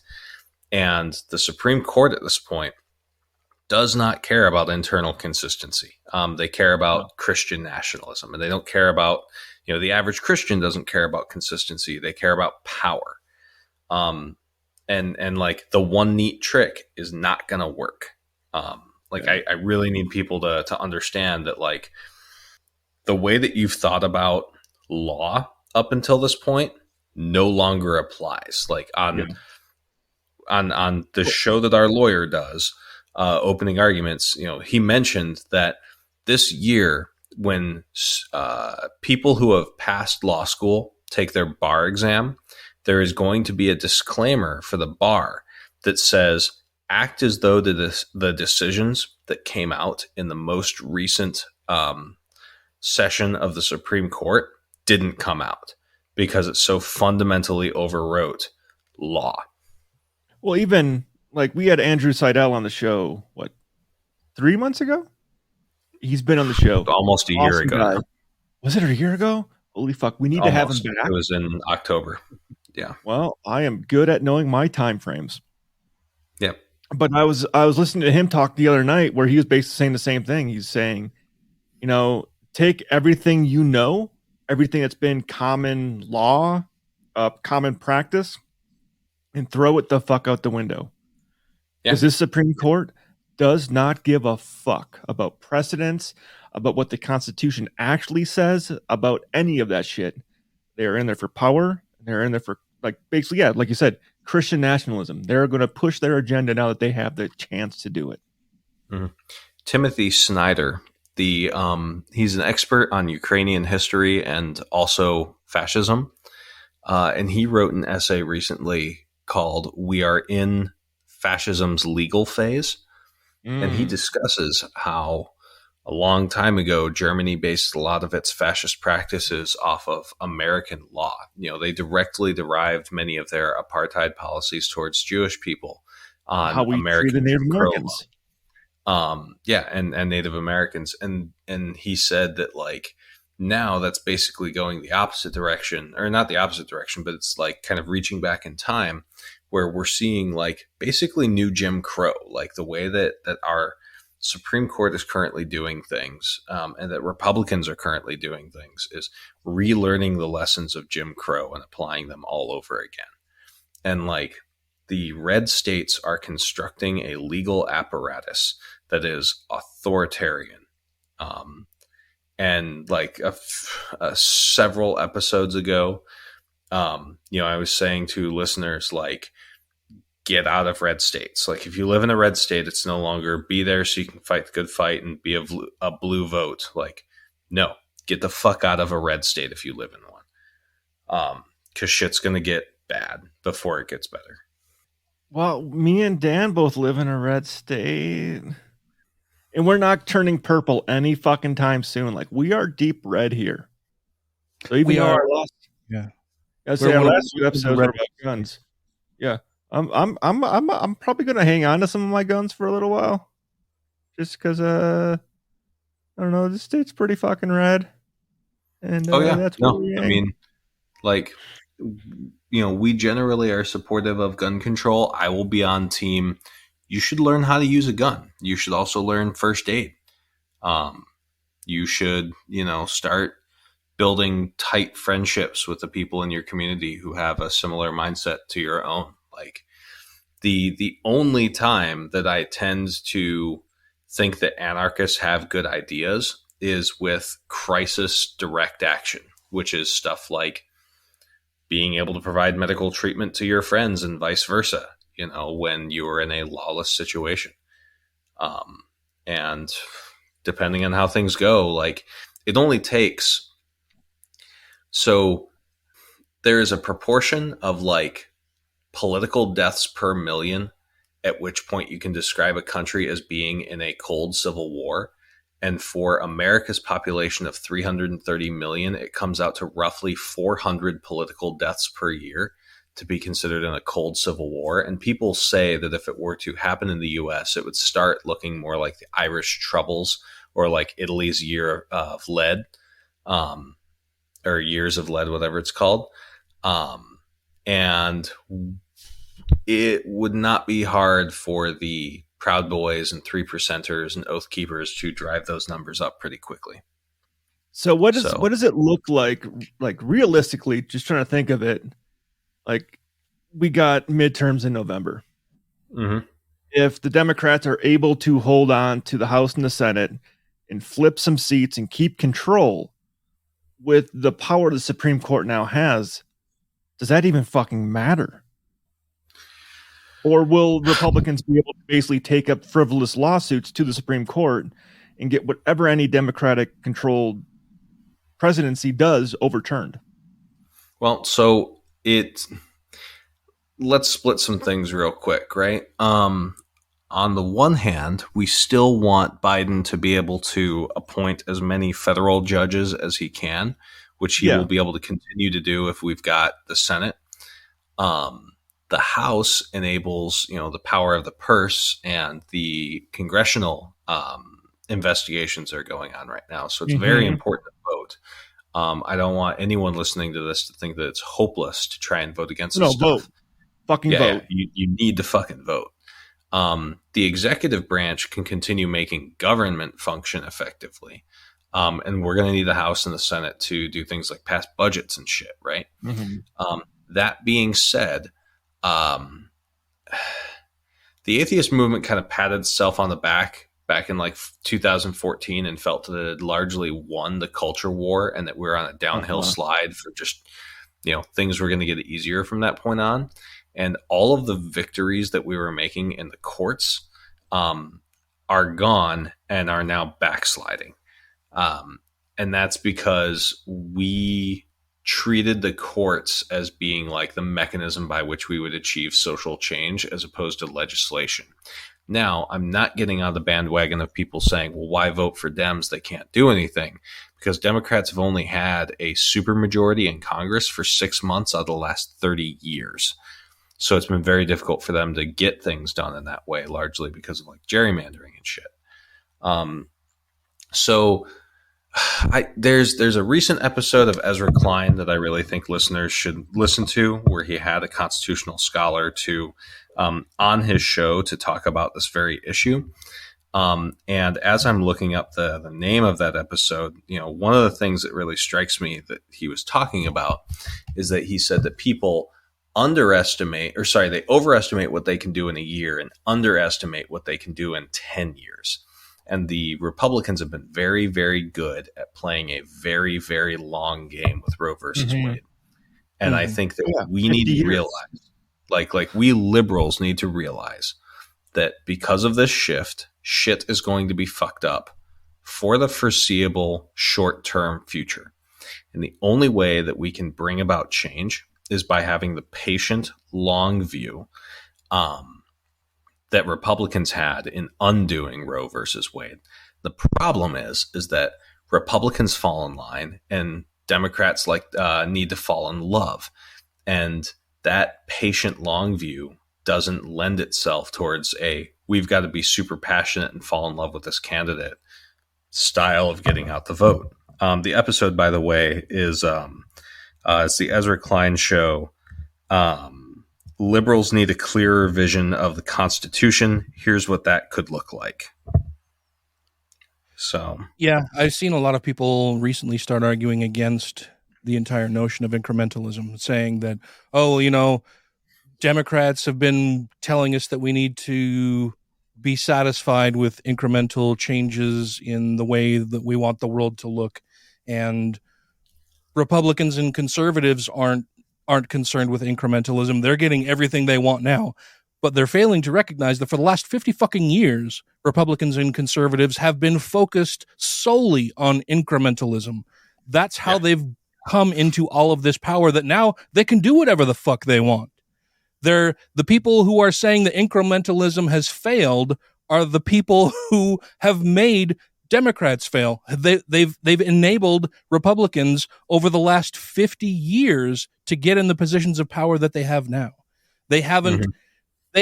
And the Supreme Court at this point does not care about internal consistency. They care about Christian nationalism, and they don't care about, the average Christian doesn't care about consistency. They care about power. And like, the one neat trick is not going to work. I really need people to understand that, like, the way that you've thought about law up until this point no longer applies. Like, on the show that our lawyer does, opening arguments, he mentioned that this year, when people who have passed law school take their bar exam, there is going to be a disclaimer for the bar that says, act as though the decisions that came out in the most recent session of the Supreme Court didn't come out, because it so fundamentally overwrote law. Well, even like we had Andrew Seidel on the show, 3 months ago? He's been on the show. Almost a year ago. Guy. Was it a year ago? Holy fuck. We need to have him back. It was in October. Yeah. Well, I am good at knowing my time frames. Yep. But I was listening to him talk the other night where he was basically saying the same thing. He's saying, take everything everything that's been common law, common practice, and throw it the fuck out the window. Because this Supreme Court does not give a fuck about precedents, about what the Constitution actually says, about any of that shit. They're in there for power. They're in there for, basically, like you said, Christian nationalism. They're going to push their agenda now that they have the chance to do it. Mm-hmm. Timothy Snyder, he's an expert on Ukrainian history and also fascism. And he wrote an essay recently called "We Are in Fascism's Legal Phase." And he discusses how a long time ago, Germany based a lot of its fascist practices off of American law. They directly derived many of their apartheid policies towards Jewish people on how we American Native Americans. And Native Americans. And he said that now that's basically going the opposite direction, or not the opposite direction, but it's kind of reaching back in time, where we're seeing basically new Jim Crow, the way that our Supreme Court is currently doing things, and that Republicans are currently doing things, is relearning the lessons of Jim Crow and applying them all over again. And the red states are constructing a legal apparatus that is authoritarian. And several episodes ago, I was saying to listeners, get out of red states. If you live in a red state, it's no longer be there so you can fight the good fight and be a blue vote. No, get the fuck out of a red state if you live in one. Because shit's going to get bad before it gets better. Well, me and Dan both live in a red state. And we're not turning purple any fucking time soon. We are deep red here. So even though our last, our last few episodes were about guns. Yeah. I'm probably gonna hang on to some of my guns for a little while, just because I don't know, the state's pretty fucking red, and that's we generally are supportive of gun control. I will be on team. You should learn how to use a gun. You should also learn first aid. You should start building tight friendships with the people in your community who have a similar mindset to your own. The only time that I tend to think that anarchists have good ideas is with crisis direct action, which is stuff like being able to provide medical treatment to your friends and vice versa, when you are in a lawless situation. And depending on how things go, it only takes, so there is a proportion of political deaths per million, at which point you can describe a country as being in a cold civil war. And for America's population of 330 million, it comes out to roughly 400 political deaths per year to be considered in a cold civil war. And people say that if it were to happen in the US, it would start looking more like the Irish Troubles or Italy's year of lead, or years of lead, whatever it's called. And it would not be hard for the Proud Boys and 3%ers and Oath Keepers to drive those numbers up pretty quickly. So what does it look like realistically, just trying to think of it, we got midterms in November. Mm-hmm. If the Democrats are able to hold on to the House and the Senate and flip some seats and keep control with the power the Supreme Court now has, does that even fucking matter? Or will Republicans be able to basically take up frivolous lawsuits to the Supreme Court and get whatever any Democratic-controlled presidency does overturned? Well, so let's split some things real quick, right? On the one hand, we still want Biden to be able to appoint as many federal judges as he can, which he will be able to continue to do if we've got the Senate. The House enables, the power of the purse and the congressional investigations are going on right now. So it's very important to vote. I don't want anyone listening to this to think that it's hopeless to try and vote against this stuff. Vote. Fucking vote. You need to fucking vote. The executive branch can continue making government function effectively. And we're going to need the House and the Senate to do things like pass budgets and shit, right? That being said, the atheist movement kind of patted itself on the back in like 2014 and felt that it had largely won the culture war and that we're on a downhill slide for just, things were going to get easier from that point on. And all of the victories that we were making in the courts are gone and are now backsliding. And that's because we treated the courts as being like the mechanism by which we would achieve social change as opposed to legislation. Now, I'm not getting on the bandwagon of people saying, well, why vote for Dems? They can't do anything, because Democrats have only had a supermajority in Congress for 6 months out of the last 30 years. So it's been very difficult for them to get things done in that way, largely because of like gerrymandering and shit. There's a recent episode of Ezra Klein that I really think listeners should listen to, where he had a constitutional scholar on his show to talk about this very issue. And as I'm looking up the name of that episode, one of the things that really strikes me that he was talking about is that he said that people they overestimate what they can do in a year and underestimate what they can do in 10 years. And the Republicans have been very, very good at playing a very, very long game with Roe versus Wade. And I think that we need to realize, like we liberals need to realize that because of this shift, shit is going to be fucked up for the foreseeable short-term future. And the only way that we can bring about change is by having the patient, long view that Republicans had in undoing Roe versus Wade. The problem is that Republicans fall in line and Democrats need to fall in love. And that patient, long view doesn't lend itself towards we've got to be super passionate and fall in love with this candidate style of getting out the vote. The episode, by the way, is it's the Ezra Klein show. Liberals need a clearer vision of the Constitution. Here's what that could look like. So, yeah, I've seen a lot of people recently start arguing against the entire notion of incrementalism, saying that, Democrats have been telling us that we need to be satisfied with incremental changes in the way that we want the world to look. And Republicans and conservatives aren't concerned with incrementalism. They're getting everything they want now, but they're failing to recognize that for the last 50 fucking years, Republicans and conservatives have been focused solely on incrementalism. That's how they've come into all of this power, that now they can do whatever the fuck they want. The people who are saying that incrementalism has failed are the people who have made Democrats fail. They've enabled Republicans over the last 50 years to get in the positions of power that they have now. They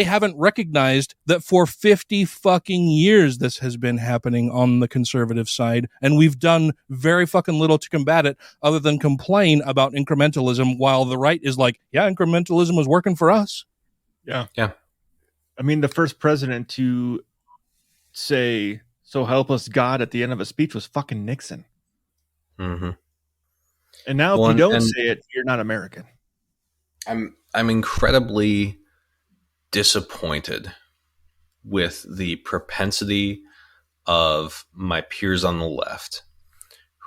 haven't recognized that for 50 fucking years this has been happening on the conservative side, and we've done very fucking little to combat it other than complain about incrementalism, while the right is like, yeah, incrementalism was working for us. Yeah. I mean, the first president to say, "So help us God," at the end of a speech was fucking Nixon. Mm-hmm. And now if you don't say it, you're not American. I'm incredibly disappointed with the propensity of my peers on the left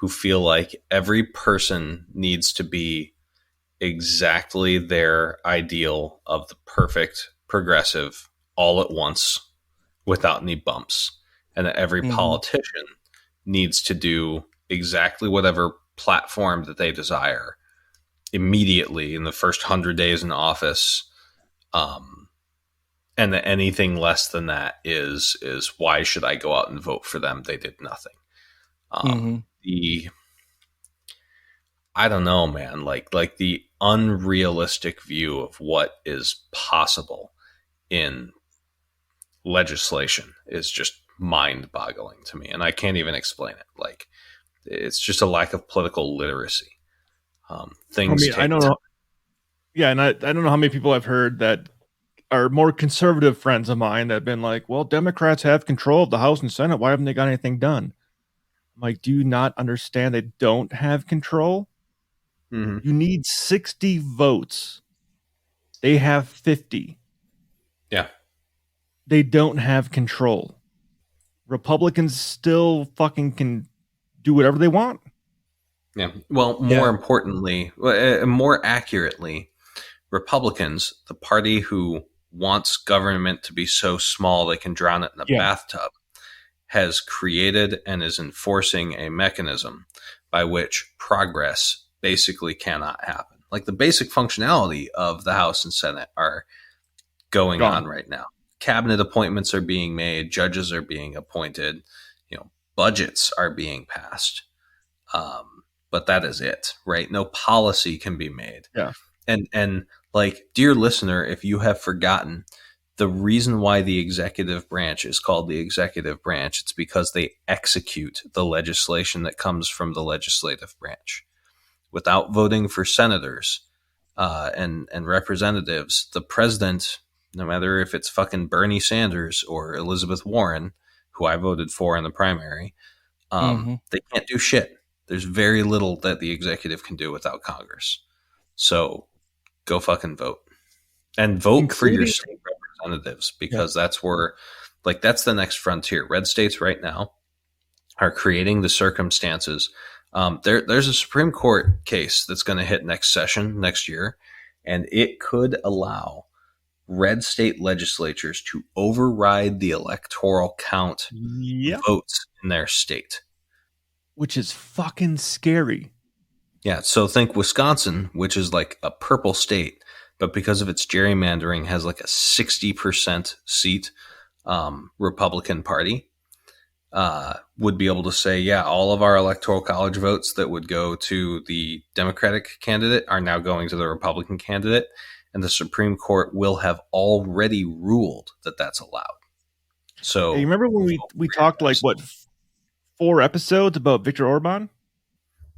who feel like every person needs to be exactly their ideal of the perfect progressive all at once without any bumps. And that every politician needs to do exactly whatever platform that they desire immediately in the first 100 days in office. And that anything less than that is why should I go out and vote for them? They did nothing. I don't know, man. Like the unrealistic view of what is possible in legislation is just mind-boggling to me, and I can't even explain it. Like, it's just a lack of political literacy. Things. I don't know. Yeah, and I don't know how many people I've heard that are more conservative friends of mine that have been like, "Well, Democrats have control of the House and Senate. Why haven't they got anything done?" I'm like, do you not understand they don't have control? Mm-hmm. You need 60 votes. They have 50. Yeah. They don't have control. Republicans still fucking can do whatever they want. Yeah. Well, more importantly, more accurately, Republicans, the party who wants government to be so small they can drown it in a bathtub, has created and is enforcing a mechanism by which progress basically cannot happen. Like, the basic functionality of the House and Senate are going on right now. Cabinet appointments are being made, judges are being appointed, budgets are being passed. But that is it, right? No policy can be made. Yeah. And like, dear listener, if you have forgotten, the reason why the executive branch is called the executive branch, it's because they execute the legislation that comes from the legislative branch. Without voting for senators and representatives, the president, no matter if it's fucking Bernie Sanders or Elizabeth Warren, who I voted for in the primary, they can't do shit. There's very little that the executive can do without Congress. So go fucking vote. And vote for your state representatives, because that's where, like, that's the next frontier. Red states right now are creating the circumstances. There's a Supreme Court case that's going to hit next session, next year, and it could allow red state legislatures to override the electoral count votes in their state. Which is fucking scary. Yeah, so think Wisconsin, which is like a purple state, but because of its gerrymandering has like a 60% seat Republican Party, would be able to say, yeah, all of our electoral college votes that would go to the Democratic candidate are now going to the Republican candidate, and the Supreme Court will have already ruled that that's allowed. So, hey, you remember when we talked like 4 episodes about Viktor Orban?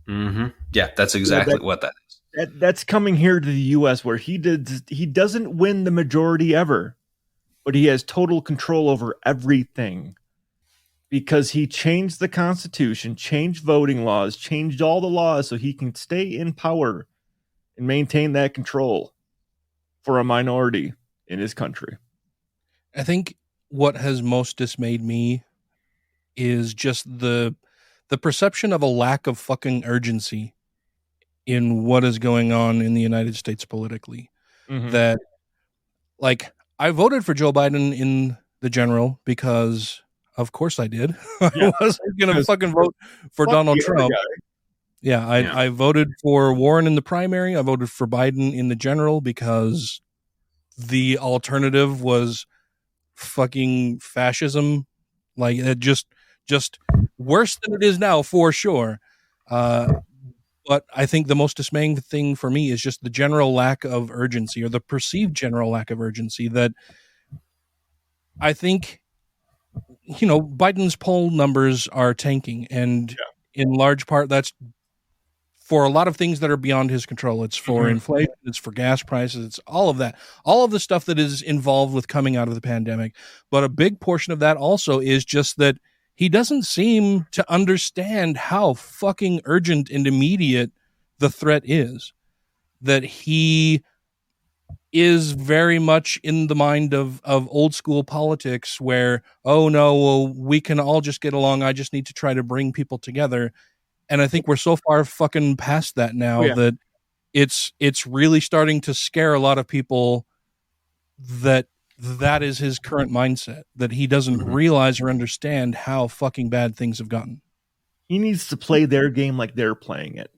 Mm-hmm. Yeah, that's exactly what that is. That's coming here to the U.S. where he doesn't win the majority ever, but he has total control over everything because he changed the Constitution, changed voting laws, changed all the laws so he can stay in power and maintain that control for a minority in his country. I think what has most dismayed me is just the perception of a lack of fucking urgency in what is going on in the United States politically. Mm-hmm. That, like, I voted for Joe Biden in the general because, of course, I did. I wasn't going to fucking vote for Donald Trump. Yeah, I voted for Warren in the primary. I voted for Biden in the general because the alternative was fucking fascism. Like, it just worse than it is now, for sure. But I think the most dismaying thing for me is just the general lack of urgency, or the perceived general lack of urgency, that I think, Biden's poll numbers are tanking. And in large part, that's for a lot of things that are beyond his control. It's for inflation, it's for gas prices, it's all of that, all of the stuff that is involved with coming out of the pandemic. But a big portion of that also is just that he doesn't seem to understand how fucking urgent and immediate the threat is. That he is very much in the mind of old school politics where, oh no, well, we can all just get along. I just need to try to bring people together. And I think we're so far fucking past that now that it's really starting to scare a lot of people that is his current mindset, that he doesn't realize or understand how fucking bad things have gotten. He needs to play their game like they're playing it.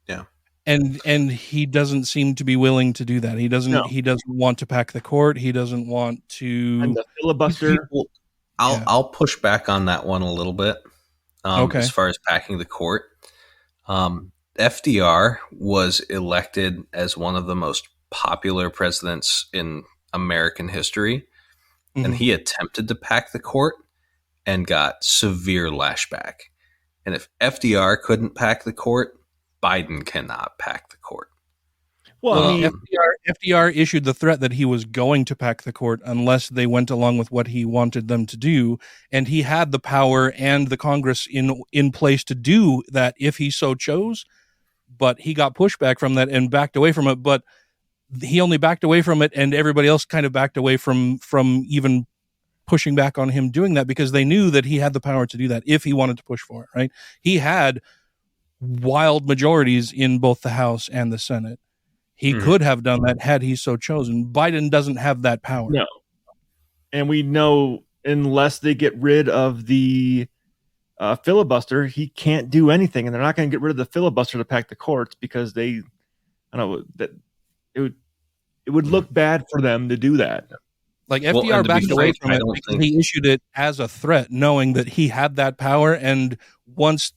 Yeah. And he doesn't seem to be willing to do that. He doesn't want to pack the court. He doesn't want to. And the filibuster. I'll push back on that one a little bit. As far as packing the court. FDR was elected as one of the most popular presidents in American history, and he attempted to pack the court and got severe lashback. And if FDR couldn't pack the court, Biden cannot pack the court. Well, I mean, FDR issued the threat that he was going to pack the court unless they went along with what he wanted them to do, and he had the power and the Congress in place to do that if he so chose. But he got pushback from that and backed away from it. But he only backed away from it, and everybody else kind of backed away from even pushing back on him doing that, because they knew that he had the power to do that if he wanted to push for it, right? He had wild majorities in both the House and the Senate. He could have done that had he so chosen. Biden doesn't have that power. No. And we know unless they get rid of the filibuster, he can't do anything. And they're not going to get rid of the filibuster to pack the courts because I don't know, that it would look bad for them to do that. Like FDR backed away from it because he issued it as a threat, knowing that he had that power. And once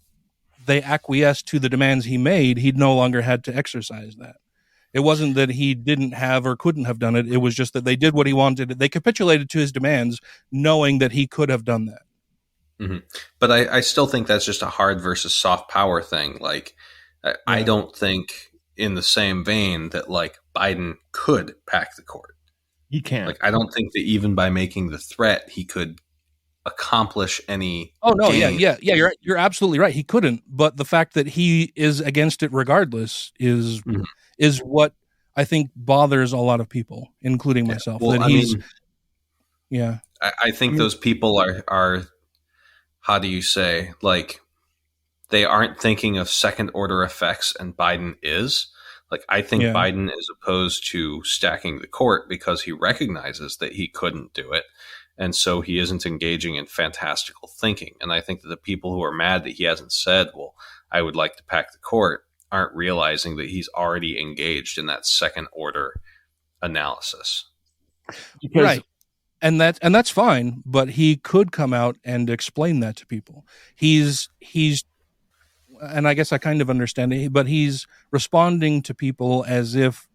they acquiesced to the demands he made, he no longer had to exercise that. It wasn't that he didn't have or couldn't have done it. It was just that they did what he wanted. They capitulated to his demands, knowing that he could have done that. Mm-hmm. But I still think that's just a hard versus soft power thing. Like, I don't think in the same vein that like Biden could pack the court. He can't. Like, I don't think that even by making the threat, he could accomplish any. Oh no, gain. yeah. You're absolutely right. He couldn't. But the fact that he is against it regardless is what I think bothers a lot of people, including myself. Well, that I think those people are how do you say, like, they aren't thinking of second order effects, and Biden is. Like, I think Biden is opposed to stacking the court because he recognizes that he couldn't do it. And so he isn't engaging in fantastical thinking. And I think that the people who are mad that he hasn't said, well, I would like to pack the court, aren't realizing that he's already engaged in that second order analysis. Right. And that's fine, but he could come out and explain that to people. He's and I guess I kind of understand it, but he's responding to people as if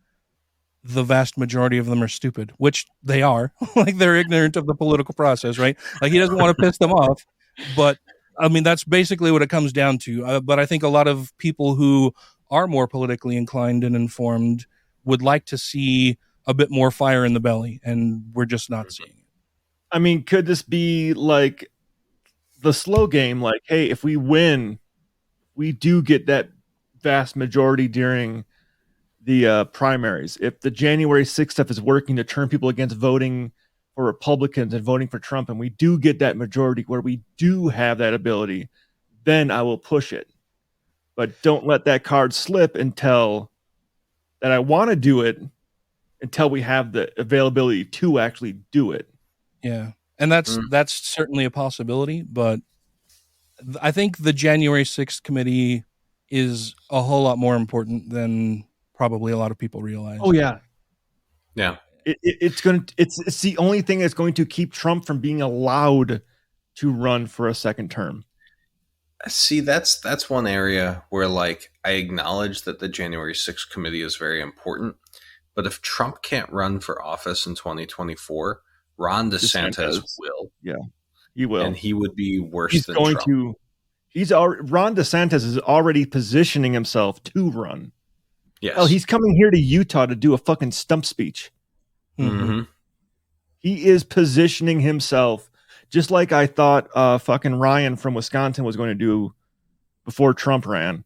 the vast majority of them are stupid, which they are. Like, they're ignorant of the political process, right? Like, he doesn't want to piss them off, but I mean, that's basically what it comes down to. But I think a lot of people who are more politically inclined and informed would like to see a bit more fire in the belly, and we're just not seeing it. I mean, could this be like the slow game? Like, hey, if we win, we do get that vast majority during the primaries. If the January 6th stuff is working to turn people against voting for Republicans and voting for Trump, and we do get that majority where we do have that ability, then I will push it. But don't let that card slip until that I want to do it, until we have the availability to actually do it. Yeah. And that's certainly a possibility, but I think the January 6th committee is a whole lot more important than probably a lot of people realize. Oh yeah. Yeah. It's the only thing that's going to keep Trump from being allowed to run for a second term. See, that's one area where, like, I acknowledge that the January 6th committee is very important, but if Trump can't run for office in 2024, Ron DeSantis will. Yeah, he will. And he would be worse than Trump. Ron DeSantis is already positioning himself to run. Yes. Oh, he's coming here to Utah to do a fucking stump speech. Mm-hmm. He is positioning himself just like I thought fucking Ryan from Wisconsin was going to do before Trump ran.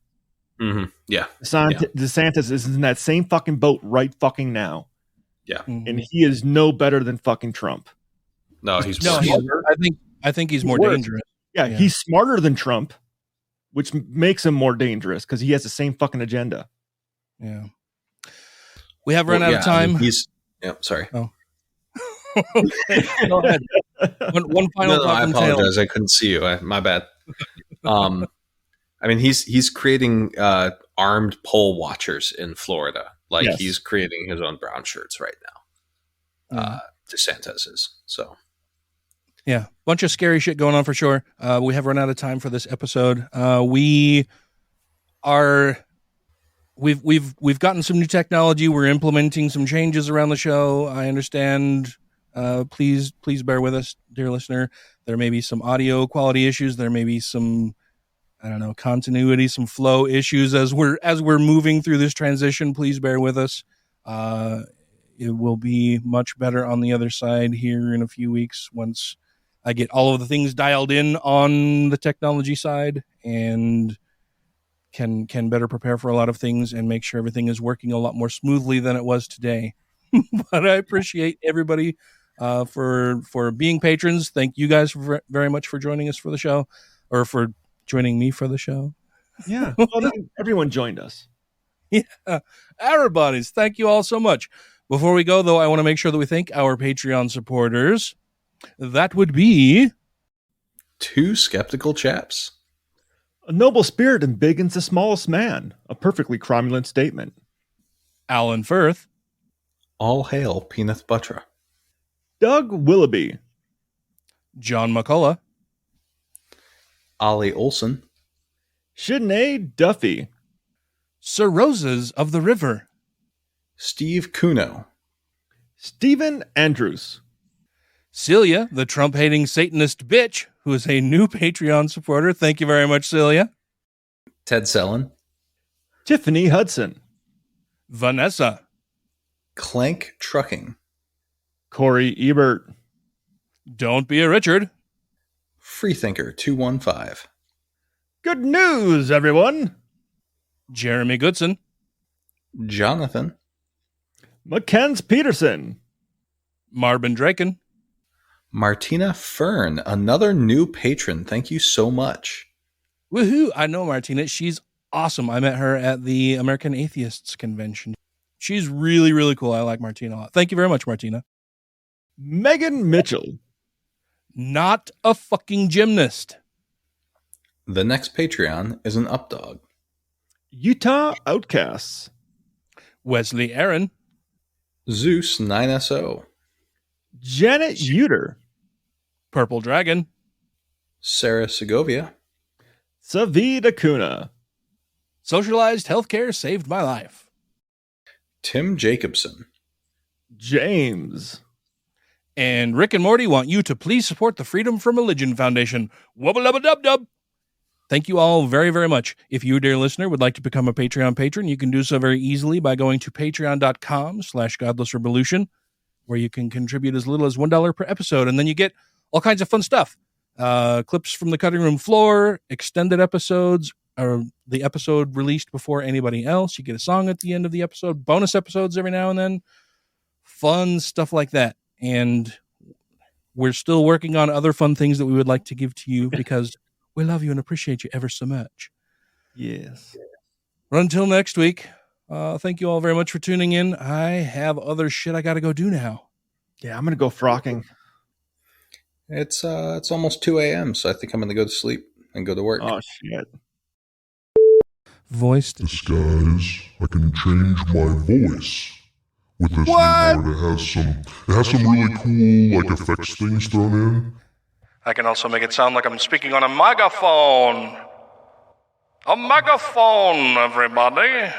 Mm-hmm. Yeah. DeSantis is in that same fucking boat right fucking now. Yeah. Mm-hmm. And he is no better than fucking Trump. No, he's smarter. I think he's more dangerous. Yeah, he's smarter than Trump, which makes him more dangerous because he has the same fucking agenda. Yeah. We have run out of time. Sorry. Oh. Okay, go ahead. One final thought. I apologize. I couldn't see you. My bad. I mean, he's creating armed poll watchers in Florida. Like, he's creating his own brown shirts right now. DeSantis is. So, yeah, bunch of scary shit going on for sure. We have run out of time for this episode. We are we've gotten some new technology. We're implementing some changes around the show. I understand. Please bear with us, dear listener. There may be some audio quality issues. There may be some, I don't know, continuity, some flow issues as we're moving through this transition. Please bear with us. It will be much better on the other side here in a few weeks once I get all of the things dialed in on the technology side and can better prepare for a lot of things and make sure everything is working a lot more smoothly than it was today. But I appreciate everybody for being patrons. Thank you guys very much for joining us for the show, or for joining me for the show. Yeah, well, everyone joined us. Yeah, everybody's. Thank you all so much. Before we go, though, I want to make sure that we thank our Patreon supporters. That would be Two Skeptical Chaps, A Noble Spirit and Biggins the Smallest Man, a perfectly cromulent statement. Alan Firth, All Hail Peanut Butter, Doug Willoughby, John McCullough, Ollie Olson, Sinead Duffy, Sir Roses of the River, Steve Kuno, Stephen Andrews, Celia, the Trump-hating Satanist bitch, who is a new Patreon supporter. Thank you very much, Celia. Ted Sellen, Tiffany Hudson, Vanessa, Clank Trucking, Corey Ebert, Don't Be a Richard, Freethinker 215, Good news, everyone, Jeremy Goodson, Jonathan, Mackenzie Peterson, Marvin Draken, Martina Fern, another new patron. Thank you so much. Woohoo! I know Martina. She's awesome. I met her at the American Atheists Convention. She's really, really cool. I like Martina a lot. Thank you very much, Martina. Megan Mitchell, Not a fucking gymnast, The next Patreon is an updog. Utah Outcasts, Wesley Aaron, Zeus 9SO, Janet Uter, Purple Dragon, Sarah Segovia, Savid Acuna, Socialized Healthcare Saved My Life, Tim Jacobson, James, and Rick and Morty want you to please support the Freedom from Religion Foundation. Wubba-lubba-dub-dub. Thank you all very, very much. If you, dear listener, would like to become a Patreon patron, you can do so very easily by going to patreon.com/GodlessRebelution, where you can contribute as little as $1 per episode, and then you get all kinds of fun stuff. Clips from the cutting room floor, extended episodes, or the episode released before anybody else. You get a song at the end of the episode, bonus episodes every now and then, fun stuff like that. And we're still working on other fun things that we would like to give to you because we love you and appreciate you ever so much. Yes. But until next week, thank you all very much for tuning in. I have other shit I got to go do now. Yeah, I'm going to go frocking. It's almost 2 a.m., so I think I'm going to go to sleep and go to work. Oh, shit. Voice disguise. I can change my voice with this What? new board. It has some really cool like effects things thrown in. I can also make it sound like I'm speaking on a megaphone. A megaphone, everybody.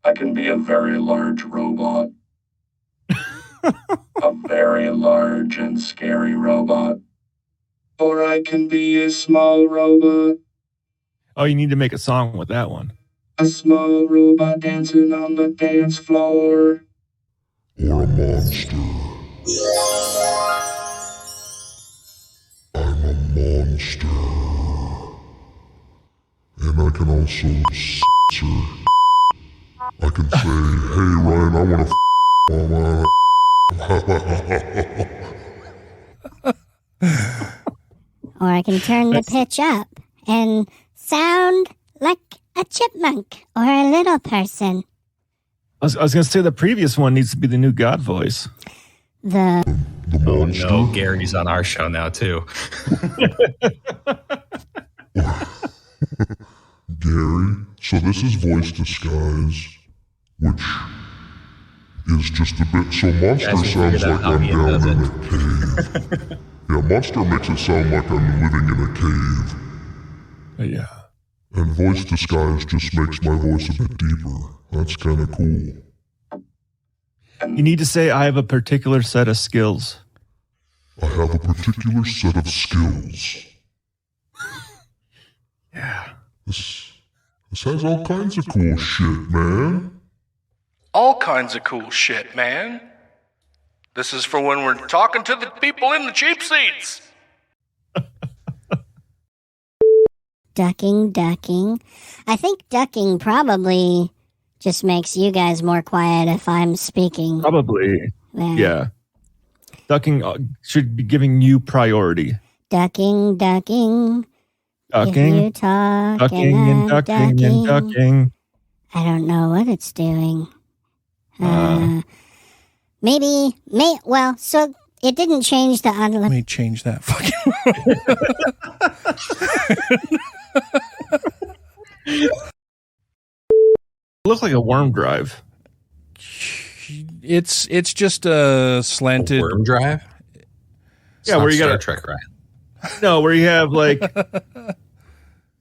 I can be a very large robot. A very large and scary robot. Or I can be a small robot. Oh, you need to make a song with that one. A small robot dancing on the dance floor. Or a monster. I'm a monster. And I can also censor. I can say, hey Ryan, I want to mama. Or I can turn the pitch up and sound like a chipmunk or a little person. I was going to say the previous one needs to be the new God voice. The monster. Oh, no, Gary's on our show now, too. Gary, so this is voice disguise, which is just a bit, so monster sounds like I'm down in a cave. Yeah, monster makes it sound like I'm living in a cave. Yeah. And voice disguise just makes my voice a bit deeper. That's kind of cool. You need to say, I have a particular set of skills. I have a particular set of skills. Yeah. This has all kinds of cool shit, man. All kinds of cool shit, man. This is for when we're talking to the people in the cheap seats. Ducking. I think ducking probably just makes you guys more quiet if I'm speaking. Probably. Yeah. Ducking should be giving you priority. Ducking. Ducking. If you talk Ducking and ducking and ducking. I don't know what it's doing. So it didn't change the unlimited. Let me change that fucking. Look like a worm drive. It's just a slanted worm drive. Yeah, where you got Star Trek, right? No, where you have like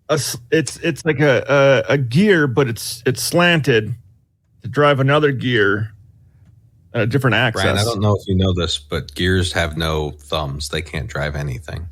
it's like a gear, but it's slanted to drive another gear at a different axis. Brian, I don't know if you know this, but gears have no thumbs. They can't drive anything.